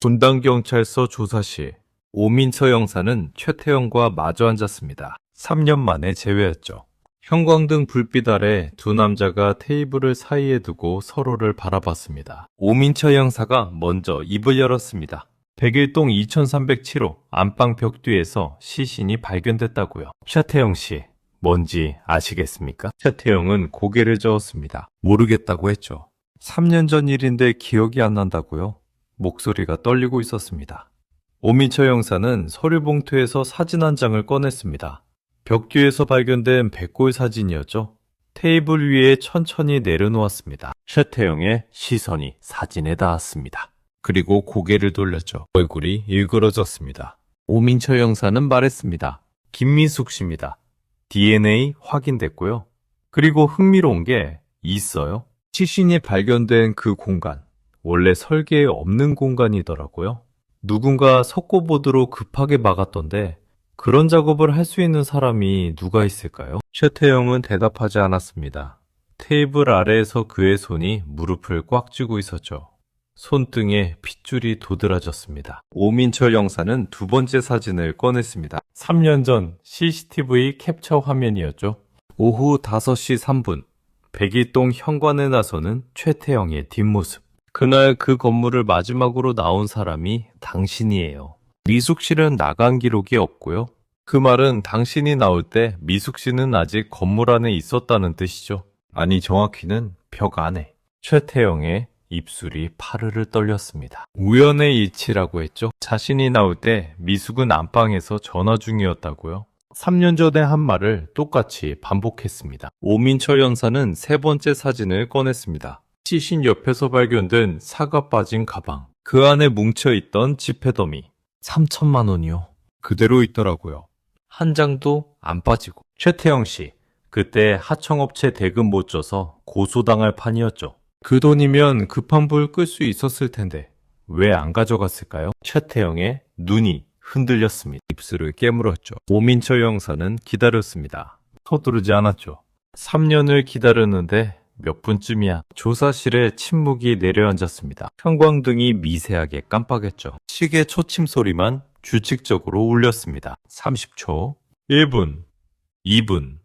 분당경찰서 조사실. 오민철 형사는 최태영과 마주 앉았습니다. 3년 만에 재회했죠. 형광등 불빛 아래 두 남자가 테이블을 사이에 두고 서로를 바라봤습니다. 오민철 형사가 먼저 입을 열었습니다. 101동 2307호 안방 벽 뒤에서 시신이 발견됐다고요. 최태영 씨, 뭔지 아시겠습니까? 최태영은 고개를 저었습니다. 모르겠다고 했죠. 3년 전 일인데 기억이 안 난다고요? 목소리가 떨리고 있었습니다. 오민철 형사는 서류 봉투에서 사진 한 장을 꺼냈습니다. 벽 뒤에서 발견된 백골 사진이었죠. 테이블 위에 천천히 내려놓았습니다. 최태영의 시선이 사진에 닿았습니다. 그리고 고개를 돌렸죠. 얼굴이 일그러졌습니다. 오민철 형사는 말했습니다. 김미숙 씨입니다. DNA 확인됐고요. 그리고 흥미로운 게 있어요. 시신이 발견된 그 공간, 원래 설계에 없는 공간이더라고요. 누군가 석고보드로 급하게 막았던데 그런 작업을 할 수 있는 사람이 누가 있을까요? 최태영은 대답하지 않았습니다. 테이블 아래에서 그의 손이 무릎을 꽉 쥐고 있었죠. 손등에 핏줄이 도드라졌습니다. 오민철 형사는 두 번째 사진을 꺼냈습니다. 3년 전 CCTV 캡처 화면이었죠. 오후 5시 3분, 101동 현관에 나서는 최태영의 뒷모습. 그날 그 건물을 마지막으로 나온 사람이 당신이에요. 미숙 씨는 나간 기록이 없고요. 그 말은 당신이 나올 때 미숙 씨는 아직 건물 안에 있었다는 뜻이죠. 아니, 정확히는 벽 안에. 최태영의 입술이 파르르 떨렸습니다. 우연의 일치라고 했죠. 자신이 나올 때 미숙은 안방에서 전화 중이었다고요. 3년 전에 한 말을 똑같이 반복했습니다. 오민철 형사는 세 번째 사진을 꺼냈습니다. 시신 옆에서 발견된 사과 빠진 가방. 그 안에 뭉쳐있던 지폐더미. 3천만 원이요. 그대로 있더라고요. 한 장도 안 빠지고. 최태영 씨, 그때 하청업체 대금 못 줘서 고소당할 판이었죠. 그 돈이면 급한 불 끌 수 있었을 텐데 왜 안 가져갔을까요? 최태영의 눈이 흔들렸습니다. 입술을 깨물었죠. 오민철 형사는 기다렸습니다. 서두르지 않았죠. 3년을 기다렸는데 몇 분쯤이야. 조사실에 침묵이 내려앉았습니다. 형광등이 미세하게 깜빡했죠. 시계 초침 소리만 규칙적으로 울렸습니다. 30초, 1분, 2분.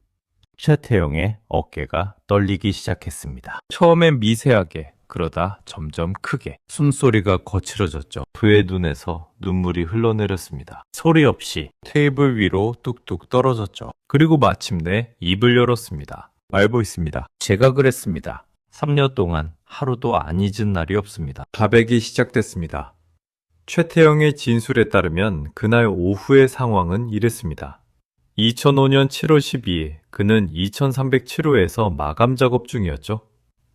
최태영의 어깨가 떨리기 시작했습니다. 처음엔 미세하게, 그러다 점점 크게. 숨소리가 거칠어졌죠. 그의 눈에서 눈물이 흘러내렸습니다. 소리 없이 테이블 위로 뚝뚝 떨어졌죠. 그리고 마침내 입을 열었습니다. 알고 있습니다. 제가 그랬습니다. 3년 동안 하루도 안 잊은 날이 없습니다. 가백이 시작됐습니다. 최태영의 진술에 따르면 그날 오후의 상황은 이랬습니다. 2005년 7월 12일 그는 2307호에서 마감 작업 중이었죠.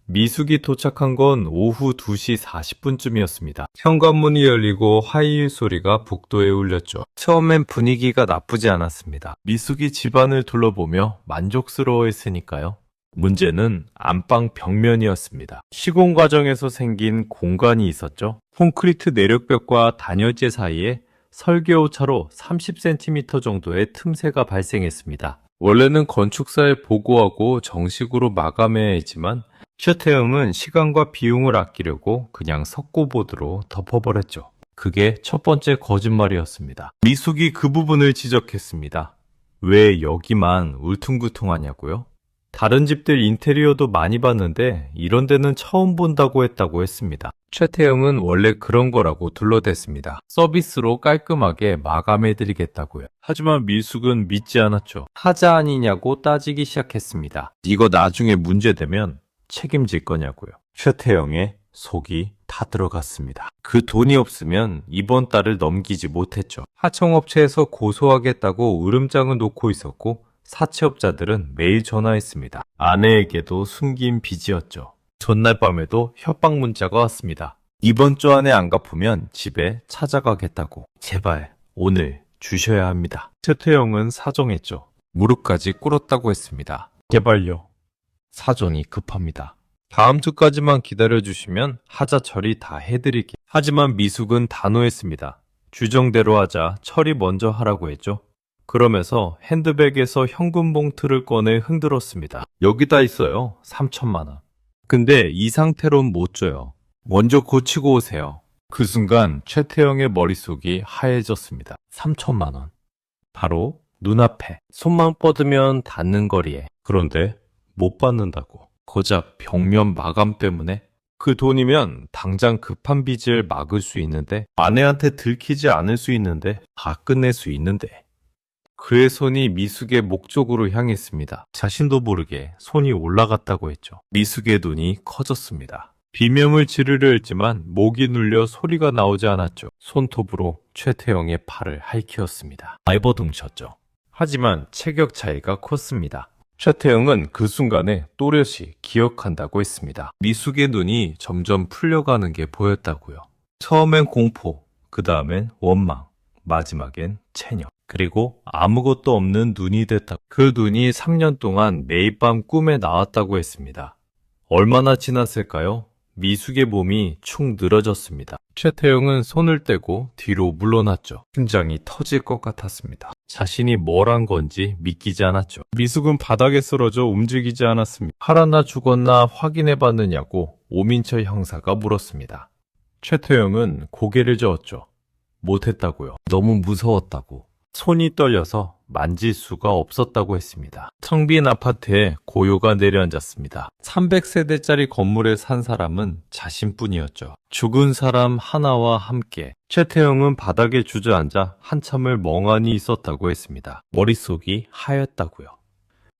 미숙이 도착한 건 오후 2시 40분쯤이었습니다. 현관문이 열리고 하이힐 소리가 복도에 울렸죠. 처음엔 분위기가 나쁘지 않았습니다. 미숙이 집안을 둘러보며 만족스러워했으니까요. 문제는 안방 벽면이었습니다. 시공 과정에서 생긴 공간이 있었죠. 콘크리트 내력벽과 단열재 사이에 설계오차로 30cm 정도의 틈새가 발생했습니다. 원래는 건축사에 보고하고 정식으로 마감해야 했지만 최태영은 시간과 비용을 아끼려고 그냥 석고보드로 덮어버렸죠. 그게 첫 번째 거짓말이었습니다. 미숙이 그 부분을 지적했습니다. 왜 여기만 울퉁불퉁하냐고요? 다른 집들 인테리어도 많이 봤는데 이런 데는 처음 본다고 했다고 했습니다. 최태영은 원래 그런 거라고 둘러댔습니다. 서비스로 깔끔하게 마감해드리겠다고요. 하지만 미숙은 믿지 않았죠. 하자 아니냐고 따지기 시작했습니다. 이거 나중에 문제되면 책임질 거냐고요. 최태영의 속이 다 들어갔습니다. 그 돈이 없으면 이번 달을 넘기지 못했죠. 하청업체에서 고소하겠다고 으름장을 놓고 있었고 사채업자들은 매일 전화했습니다. 아내에게도 숨긴 빚이었죠. 전날 밤에도 협박 문자가 왔습니다. 이번 주 안에 안 갚으면 집에 찾아가겠다고. 제발 오늘 주셔야 합니다. 최태영은 사정했죠. 무릎까지 꿇었다고 했습니다. 제발요. 사정이 급합니다. 다음 주까지만 기다려주시면 하자 처리 다 해드릴게요. 하지만 미숙은 단호했습니다. 주정대로 하자 처리 먼저 하라고 했죠. 그러면서 핸드백에서 현금 봉투를 꺼내 흔들었습니다. 여기다 있어요. 3천만 원. 근데 이 상태론 못 줘요. 먼저 고치고 오세요. 그 순간 최태영의 머릿속이 하얘졌습니다. 3천만 원. 바로 눈앞에 손만 뻗으면 닿는 거리에. 그런데 못 받는다고. 고작 벽면 마감 때문에? 그 돈이면 당장 급한 빚을 막을 수 있는데, 아내한테 들키지 않을 수 있는데, 다 끝낼 수 있는데. 그의 손이 미숙의 목 쪽으로 향했습니다. 자신도 모르게 손이 올라갔다고 했죠. 미숙의 눈이 커졌습니다. 비명을 지르려 했지만 목이 눌려 소리가 나오지 않았죠. 손톱으로 최태영의 팔을 할퀴었습니다. 발버둥 쳤죠. 하지만 체격 차이가 컸습니다. 최태영은 그 순간에 또렷이 기억한다고 했습니다. 미숙의 눈이 점점 풀려가는 게 보였다고요. 처음엔 공포, 그 다음엔 원망, 마지막엔 체념, 그리고 아무것도 없는 눈이 됐다. 그 눈이 3년 동안 매일 밤 꿈에 나왔다고 했습니다. 얼마나 지났을까요? 미숙의 몸이 축 늘어졌습니다. 최태영은 손을 떼고 뒤로 물러났죠. 심장이 터질 것 같았습니다. 자신이 뭘 한 건지 믿기지 않았죠. 미숙은 바닥에 쓰러져 움직이지 않았습니다. 살았나 죽었나 확인해 봤느냐고 오민철 형사가 물었습니다. 최태영은 고개를 저었죠. 못했다고요. 너무 무서웠다고. 손이 떨려서 만질 수가 없었다고 했습니다. 텅 빈 아파트에 고요가 내려앉았습니다. 300세대짜리 건물에 산 사람은 자신뿐이었죠. 죽은 사람 하나와 함께 최태영은 바닥에 주저앉아 한참을 멍하니 있었다고 했습니다. 머릿속이 하였다고요.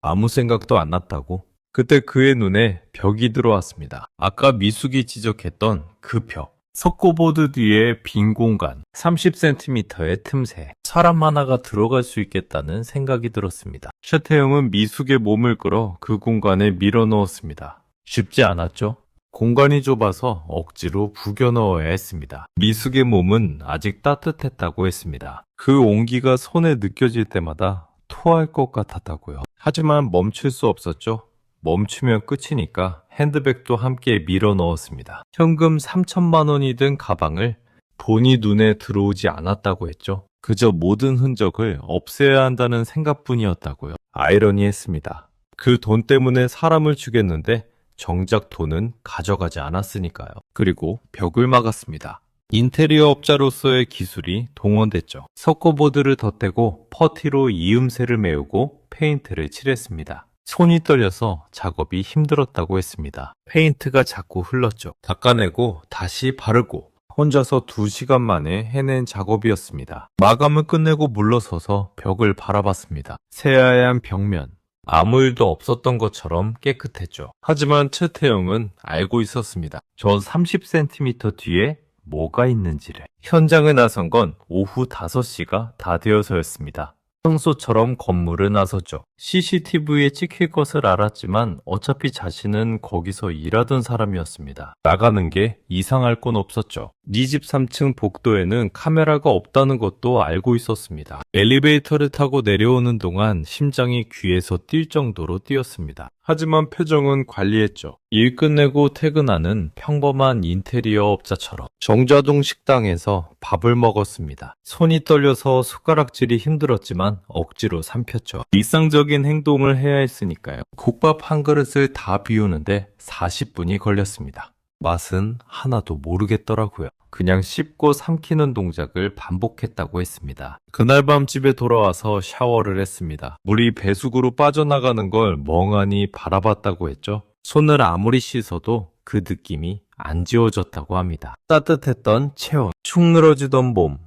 아무 생각도 안 났다고. 그때 그의 눈에 벽이 들어왔습니다. 아까 미숙이 지적했던 그 벽. 석고보드 뒤에 빈 공간, 30cm의 틈새, 사람 하나가 들어갈 수 있겠다는 생각이 들었습니다. 최태영은 미숙의 몸을 끌어 그 공간에 밀어 넣었습니다. 쉽지 않았죠? 공간이 좁아서 억지로 부겨 넣어야 했습니다. 미숙의 몸은 아직 따뜻했다고 했습니다. 그 온기가 손에 느껴질 때마다 토할 것 같았다고요. 하지만 멈출 수 없었죠? 멈추면 끝이니까 핸드백도 함께 밀어 넣었습니다. 현금 3천만 원이 든 가방을 본이 눈에 들어오지 않았다고 했죠. 그저 모든 흔적을 없애야 한다는 생각뿐이었다고요. 아이러니했습니다. 그 돈 때문에 사람을 죽였는데 정작 돈은 가져가지 않았으니까요. 그리고 벽을 막았습니다. 인테리어 업자로서의 기술이 동원됐죠. 석고보드를 덧대고 퍼티로 이음새를 메우고 페인트를 칠했습니다. 손이 떨려서 작업이 힘들었다고 했습니다. 페인트가 자꾸 흘렀죠. 닦아내고 다시 바르고 혼자서 2시간 만에 해낸 작업이었습니다. 마감을 끝내고 물러서서 벽을 바라봤습니다. 새하얀 벽면, 아무 일도 없었던 것처럼 깨끗했죠. 하지만 최태영은 알고 있었습니다. 저 30cm 뒤에 뭐가 있는지를. 현장에 나선 건 오후 5시가 다 되어서였습니다. 평소처럼 건물을 나섰죠. CCTV에 찍힐 것을 알았지만 어차피 자신은 거기서 일하던 사람이었습니다. 나가는 게 이상할 건 없었죠. 네 집 3층 복도에는 카메라가 없다는 것도 알고 있었습니다. 엘리베이터를 타고 내려오는 동안 심장이 귀에서 뛸 정도로 뛰었습니다. 하지만 표정은 관리했죠. 일 끝내고 퇴근하는 평범한 인테리어 업자처럼. 정자동 식당에서 밥을 먹었습니다. 손이 떨려서 숟가락질이 힘들었지만 억지로 삼켰죠. 일상적인 행동을 해야 했으니까요. 국밥 한 그릇을 다 비우는데 40분이 걸렸습니다. 맛은 하나도 모르겠더라고요. 그냥 씹고 삼키는 동작을 반복했다고 했습니다. 그날 밤 집에 돌아와서 샤워를 했습니다. 물이 배수구로 빠져나가는 걸 멍하니 바라봤다고 했죠. 손을 아무리 씻어도 그 느낌이 안 지워졌다고 합니다. 따뜻했던 체온, 축 늘어지던 몸,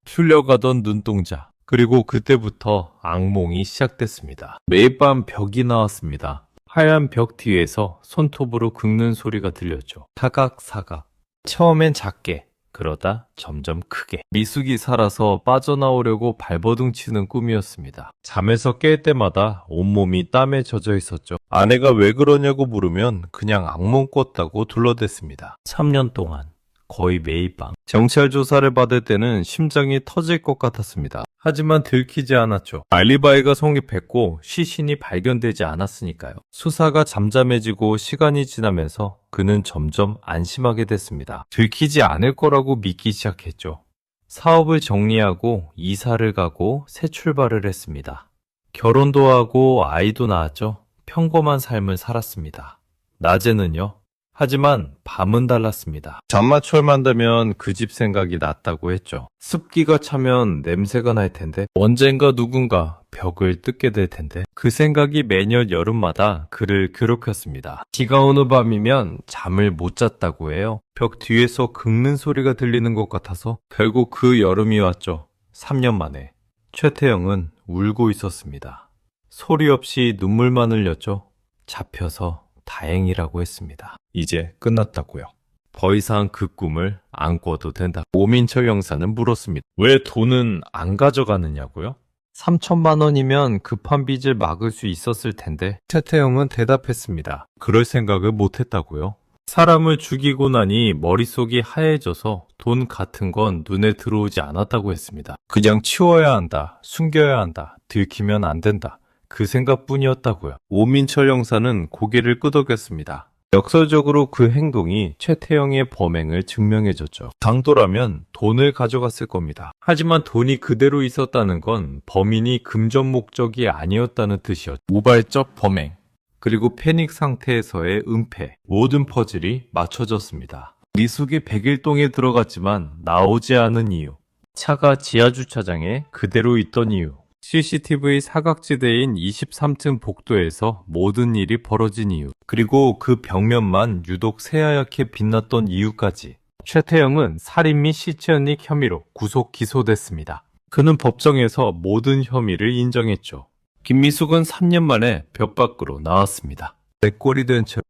풀려가던 눈동자, 그리고 그때부터 악몽이 시작됐습니다. 매일 밤 벽이 나왔습니다. 하얀 벽 뒤에서 손톱으로 긁는 소리가 들렸죠. 사각사각. 처음엔 작게, 그러다 점점 크게. 미숙이 살아서 빠져나오려고 발버둥 치는 꿈이었습니다. 잠에서 깰 때마다 온몸이 땀에 젖어 있었죠. 아내가 왜 그러냐고 물으면 그냥 악몽 꿨다고 둘러댔습니다. 3년 동안 거의 매일 밤. 경찰 조사를 받을 때는 심장이 터질 것 같았습니다. 하지만 들키지 않았죠. 알리바이가 성립했고 시신이 발견되지 않았으니까요. 수사가 잠잠해지고 시간이 지나면서 그는 점점 안심하게 됐습니다. 들키지 않을 거라고 믿기 시작했죠. 사업을 정리하고 이사를 가고 새 출발을 했습니다. 결혼도 하고 아이도 낳았죠. 평범한 삶을 살았습니다. 낮에는요. 하지만 밤은 달랐습니다. 잠마철만 되면 그 집 생각이 났다고 했죠. 습기가 차면 냄새가 날 텐데 언젠가 누군가 벽을 뜯게 될 텐데 그 생각이 매년 여름마다 그를 괴롭혔습니다. 비가 오는 밤이면 잠을 못 잤다고 해요. 벽 뒤에서 긁는 소리가 들리는 것 같아서 결국 그 여름이 왔죠. 3년 만에 최태영은 울고 있었습니다. 소리 없이 눈물만 흘렸죠. 잡혀서 다행이라고 했습니다. 이제 끝났다고요. 더 이상 그 꿈을 안 꿔도 된다. 오민철 형사는 물었습니다. 왜 돈은 안 가져가느냐고요? 3천만 원이면 급한 빚을 막을 수 있었을 텐데 최태영은 대답했습니다. 그럴 생각을 못했다고요. 사람을 죽이고 나니 머릿속이 하얘져서 돈 같은 건 눈에 들어오지 않았다고 했습니다. 그냥 치워야 한다, 숨겨야 한다, 들키면 안 된다. 그 생각뿐이었다고요. 오민철 형사는 고개를 끄덕였습니다. 역설적으로 그 행동이 최태영의 범행을 증명해줬죠. 강도라면 돈을 가져갔을 겁니다. 하지만 돈이 그대로 있었다는 건 범인이 금전 목적이 아니었다는 뜻이었죠. 우발적 범행, 그리고 패닉 상태에서의 은폐, 모든 퍼즐이 맞춰졌습니다. 미숙이 백일동에 들어갔지만 나오지 않은 이유, 차가 지하주차장에 그대로 있던 이유, CCTV 사각지대인 23층 복도에서 모든 일이 벌어진 이유, 그리고 그 벽면만 유독 새하얗게 빛났던 이유까지. 최태영은 살인 및 시체은닉 혐의로 구속 기소됐습니다. 그는 법정에서 모든 혐의를 인정했죠. 김미숙은 3년 만에 벽 밖으로 나왔습니다. 내 꼴이 된 채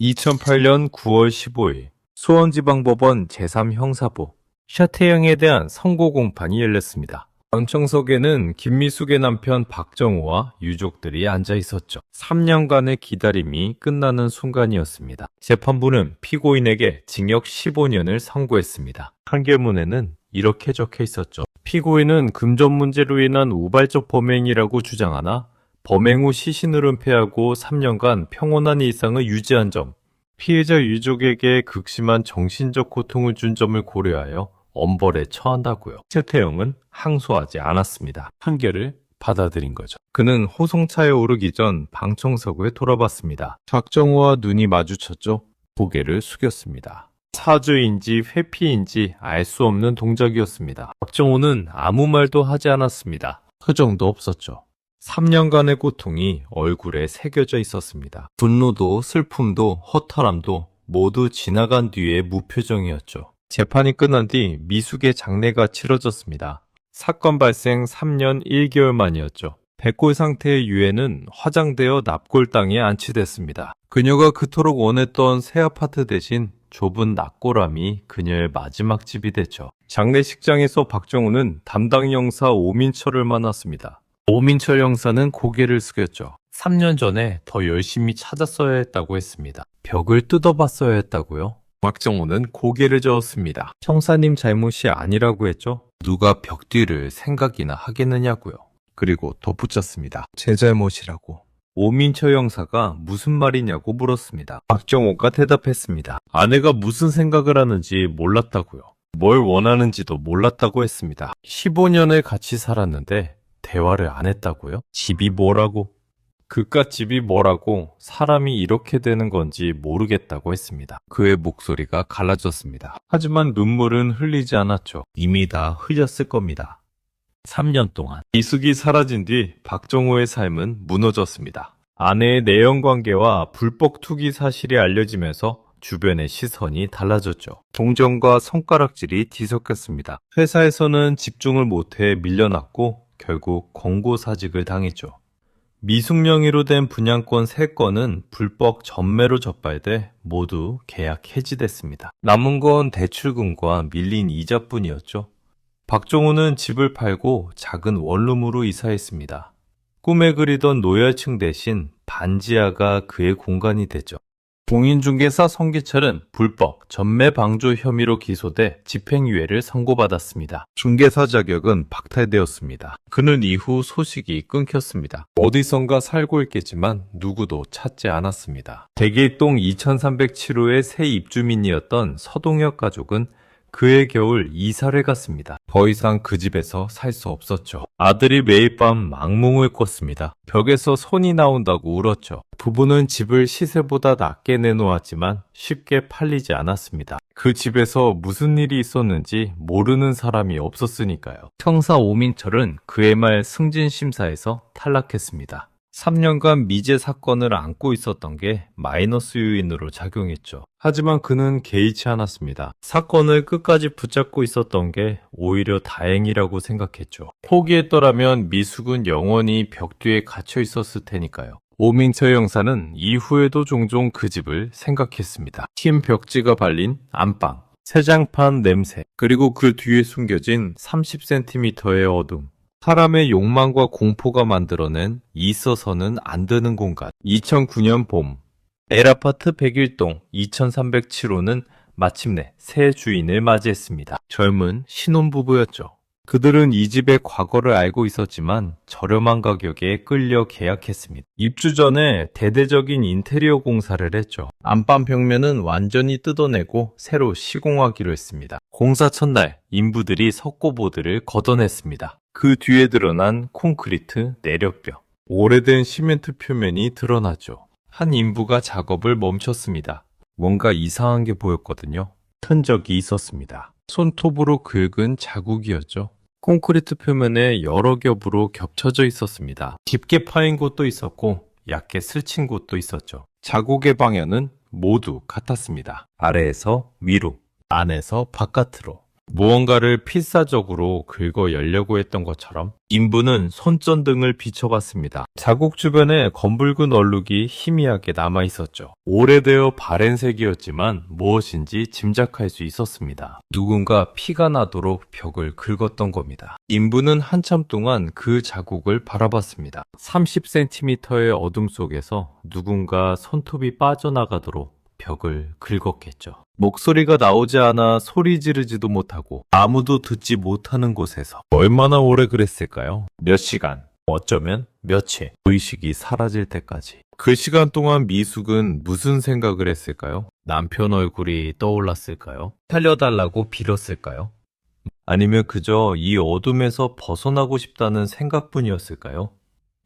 2008년 9월 15일 수원지방법원 제3형사부 최태영에 대한 선고 공판이 열렸습니다. 방청석에는 김미숙의 남편 박정호와 유족들이 앉아 있었죠. 3년간의 기다림이 끝나는 순간이었습니다. 재판부는 피고인에게 징역 15년을 선고했습니다. 판결문에는 이렇게 적혀 있었죠. 피고인은 금전 문제로 인한 우발적 범행이라고 주장하나 범행 후 시신을 은폐하고 3년간 평온한 일상을 유지한 점, 피해자 유족에게 극심한 정신적 고통을 준 점을 고려하여 엄벌에 처한다고요. 최태영은 항소하지 않았습니다. 판결을 받아들인 거죠. 그는 호송차에 오르기 전 방청석을 돌아봤습니다. 박정호와 눈이 마주쳤죠. 고개를 숙였습니다. 사죄인지 회피인지 알 수 없는 동작이었습니다. 박정호는 아무 말도 하지 않았습니다. 표정도 없었죠. 3년간의 고통이 얼굴에 새겨져 있었습니다. 분노도 슬픔도 허탈함도 모두 지나간 뒤의 무표정이었죠. 재판이 끝난 뒤 미숙의 장례가 치러졌습니다. 사건 발생 3년 1개월 만이었죠. 백골 상태의 유해는 화장되어 납골당에 안치됐습니다. 그녀가 그토록 원했던 새 아파트 대신 좁은 납골함이 그녀의 마지막 집이 됐죠. 장례식장에서 박정우는 담당 형사 오민철을 만났습니다. 오민철 형사는 고개를 숙였죠. 3년 전에 더 열심히 찾았어야 했다고 했습니다. 벽을 뜯어봤어야 했다고요? 박정호는 고개를 저었습니다. 형사님 잘못이 아니라고 했죠? 누가 벽 뒤를 생각이나 하겠느냐고요. 그리고 덧붙였습니다. 제 잘못이라고. 오민철 형사가 무슨 말이냐고 물었습니다. 박정호가 대답했습니다. 아내가 무슨 생각을 하는지 몰랐다고요. 뭘 원하는지도 몰랐다고 했습니다. 15년을 같이 살았는데 대화를 안 했다고요? 집이 뭐라고? 그깟 집이 뭐라고 사람이 이렇게 되는 건지 모르겠다고 했습니다. 그의 목소리가 갈라졌습니다. 하지만 눈물은 흘리지 않았죠. 이미 다 흘렸을 겁니다. 3년 동안 미숙이 사라진 뒤 박정호의 삶은 무너졌습니다. 아내의 내연관계와 불법 투기 사실이 알려지면서 주변의 시선이 달라졌죠. 동정과 손가락질이 뒤섞였습니다. 회사에서는 집중을 못해 밀려났고 결국 권고사직을 당했죠. 미숙 명의로 된 분양권 3건은 불법 전매로 적발돼 모두 계약 해지됐습니다. 남은 건 대출금과 밀린 이자뿐이었죠. 박정호는 집을 팔고 작은 원룸으로 이사했습니다. 꿈에 그리던 노열층 대신 반지하가 그의 공간이 됐죠. 공인중개사 성기철은 불법 전매 방조 혐의로 기소돼 집행유예를 선고받았습니다. 중개사 자격은 박탈되었습니다. 그는 이후 소식이 끊겼습니다. 어디선가 살고 있겠지만 누구도 찾지 않았습니다. 대길동 2307호의 새 입주민이었던 서동혁 가족은 그해 겨울 이사를 갔습니다. 더 이상 그 집에서 살 수 없었죠. 아들이 매일 밤 악몽을 꿨습니다. 벽에서 손이 나온다고 울었죠. 부부는 집을 시세보다 낮게 내놓았지만 쉽게 팔리지 않았습니다. 그 집에서 무슨 일이 있었는지 모르는 사람이 없었으니까요. 형사 오민철은 그해 말 승진심사에서 탈락했습니다. 3년간 미제 사건을 안고 있었던 게 마이너스 요인으로 작용했죠. 하지만 그는 개의치 않았습니다. 사건을 끝까지 붙잡고 있었던 게 오히려 다행이라고 생각했죠. 포기했더라면 미숙은 영원히 벽 뒤에 갇혀 있었을 테니까요. 오민철 형사는 이후에도 종종 그 집을 생각했습니다. 흰 벽지가 발린 안방, 새장판 냄새, 그리고 그 뒤에 숨겨진 30cm의 어둠. 사람의 욕망과 공포가 만들어낸 있어서는 안 되는 공간. 2009년 봄, L아파트 101동 2307호는 마침내 새 주인을 맞이했습니다. 젊은 신혼부부였죠. 그들은 이 집의 과거를 알고 있었지만 저렴한 가격에 끌려 계약했습니다. 입주 전에 대대적인 인테리어 공사를 했죠. 안방 벽면은 완전히 뜯어내고 새로 시공하기로 했습니다. 공사 첫날 인부들이 석고보드를 걷어냈습니다. 그 뒤에 드러난 콘크리트 내력벽, 오래된 시멘트 표면이 드러나죠. 한 인부가 작업을 멈췄습니다. 뭔가 이상한 게 보였거든요. 흔적이 있었습니다. 손톱으로 긁은 자국이었죠. 콘크리트 표면에 여러 겹으로 겹쳐져 있었습니다. 깊게 파인 곳도 있었고 얕게 스친 곳도 있었죠. 자국의 방향은 모두 같았습니다. 아래에서 위로, 안에서 바깥으로. 무언가를 필사적으로 긁어 열려고 했던 것처럼 인부는 손전등을 비춰봤습니다. 자국 주변에 검붉은 얼룩이 희미하게 남아있었죠. 오래되어 바랜색이었지만 무엇인지 짐작할 수 있었습니다. 누군가 피가 나도록 벽을 긁었던 겁니다. 인부는 한참 동안 그 자국을 바라봤습니다. 30cm의 어둠 속에서 누군가 손톱이 빠져나가도록 벽을 긁었겠죠. 목소리가 나오지 않아 소리 지르지도 못하고 아무도 듣지 못하는 곳에서 얼마나 오래 그랬을까요? 몇 시간, 어쩌면 며칠, 의식이 사라질 때까지. 그 시간 동안 미숙은 무슨 생각을 했을까요? 남편 얼굴이 떠올랐을까요? 살려달라고 빌었을까요? 아니면 그저 이 어둠에서 벗어나고 싶다는 생각뿐이었을까요?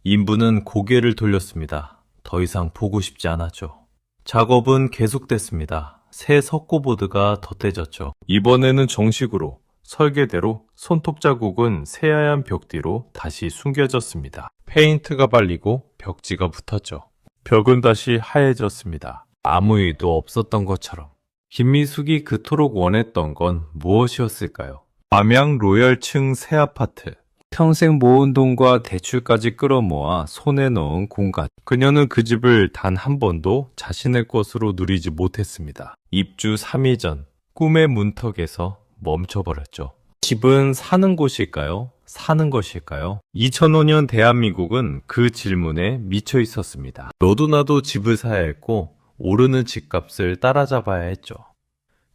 인부는 고개를 돌렸습니다. 더 이상 보고 싶지 않았죠. 작업은 계속됐습니다. 새 석고보드가 덧대졌죠. 이번에는 정식으로 설계대로 손톱 자국은 새하얀 벽 뒤로 다시 숨겨졌습니다. 페인트가 발리고 벽지가 붙었죠. 벽은 다시 하얘졌습니다. 아무 일도 없었던 것처럼. 김미숙이 그토록 원했던 건 무엇이었을까요? 밤양 로열층 새 아파트. 평생 모은 돈과 대출까지 끌어모아 손에 넣은 공간. 그녀는 그 집을 단 한 번도 자신의 것으로 누리지 못했습니다. 입주 3일 전 꿈의 문턱에서 멈춰버렸죠. 집은 사는 곳일까요? 사는 것일까요? 2005년 대한민국은 그 질문에 미쳐 있었습니다. 너도 나도 집을 사야 했고 오르는 집값을 따라잡아야 했죠.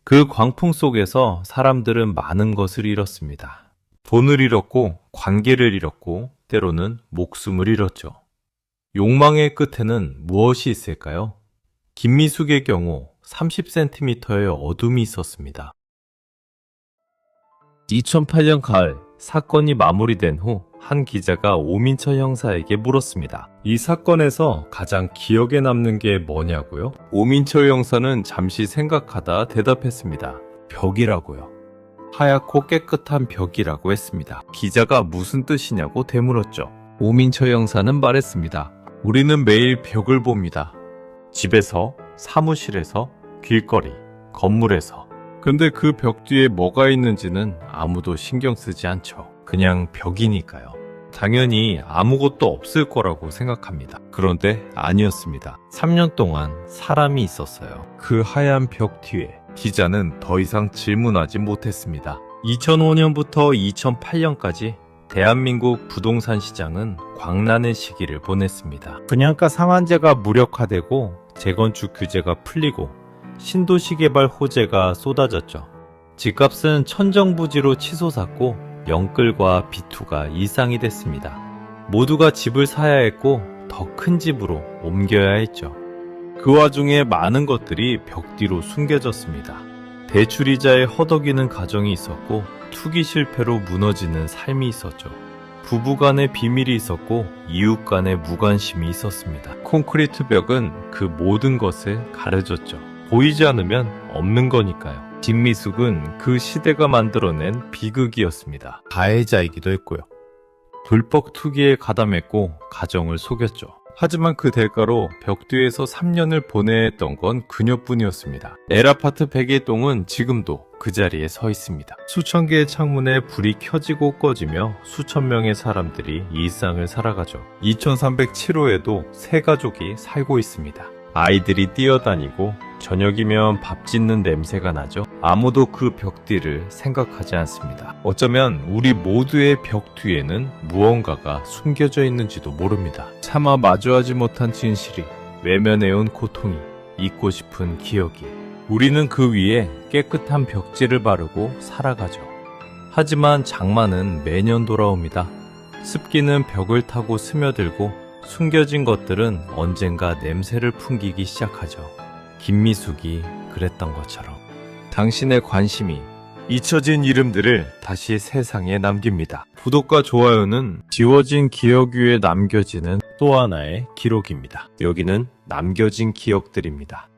그 광풍 속에서 사람들은 많은 것을 잃었습니다. 돈을 잃었고 관계를 잃었고 때로는 목숨을 잃었죠. 욕망의 끝에는 무엇이 있을까요? 김미숙의 경우 30cm의 어둠이 있었습니다. 2008년 가을 사건이 마무리된 후 한 기자가 오민철 형사에게 물었습니다. 이 사건에서 가장 기억에 남는 게 뭐냐고요? 오민철 형사는 잠시 생각하다 대답했습니다. 벽이라고요. 하얗고 깨끗한 벽이라고 했습니다. 기자가 무슨 뜻이냐고 되물었죠. 오민철 형사는 말했습니다. 우리는 매일 벽을 봅니다. 집에서, 사무실에서, 길거리, 건물에서. 근데 그 벽 뒤에 뭐가 있는지는 아무도 신경 쓰지 않죠. 그냥 벽이니까요. 당연히 아무것도 없을 거라고 생각합니다. 그런데 아니었습니다. 3년 동안 사람이 있었어요. 그 하얀 벽 뒤에. 기자는 더 이상 질문하지 못했습니다. 2005년부터 2008년까지 대한민국 부동산 시장은 광란의 시기를 보냈습니다. 분양가 상한제가 무력화되고 재건축 규제가 풀리고 신도시 개발 호재가 쏟아졌죠. 집값은 천정부지로 치솟았고 영끌과 비투가 일상이 됐습니다. 모두가 집을 사야 했고 더 큰 집으로 옮겨야 했죠. 그 와중에 많은 것들이 벽 뒤로 숨겨졌습니다. 대출이자에 허덕이는 가정이 있었고 투기 실패로 무너지는 삶이 있었죠. 부부간의 비밀이 있었고 이웃 간의 무관심이 있었습니다. 콘크리트 벽은 그 모든 것을 가려줬죠. 보이지 않으면 없는 거니까요. 김미숙은 그 시대가 만들어낸 비극이었습니다. 가해자이기도 했고요. 불법 투기에 가담했고 가정을 속였죠. 하지만 그 대가로 벽 뒤에서 3년을 보내야 했던 건 그녀뿐이었습니다. L아파트 101동은 지금도 그 자리에 서 있습니다. 수천 개의 창문에 불이 켜지고 꺼지며 수천 명의 사람들이 일상을 살아가죠. 2307호에도 세 가족이 살고 있습니다. 아이들이 뛰어다니고 저녁이면 밥 짓는 냄새가 나죠. 아무도 그 벽 뒤를 생각하지 않습니다. 어쩌면 우리 모두의 벽 뒤에는 무언가가 숨겨져 있는지도 모릅니다. 차마 마주하지 못한 진실이, 외면해온 고통이, 잊고 싶은 기억이. 우리는 그 위에 깨끗한 벽지를 바르고 살아가죠. 하지만 장마는 매년 돌아옵니다. 습기는 벽을 타고 스며들고 숨겨진 것들은 언젠가 냄새를 풍기기 시작하죠. 김미숙이 그랬던 것처럼. 당신의 관심이 잊혀진 이름들을 다시 세상에 남깁니다. 구독과 좋아요는 지워진 기억 위에 남겨지는 또 하나의 기록입니다. 여기는 남겨진 기억들입니다.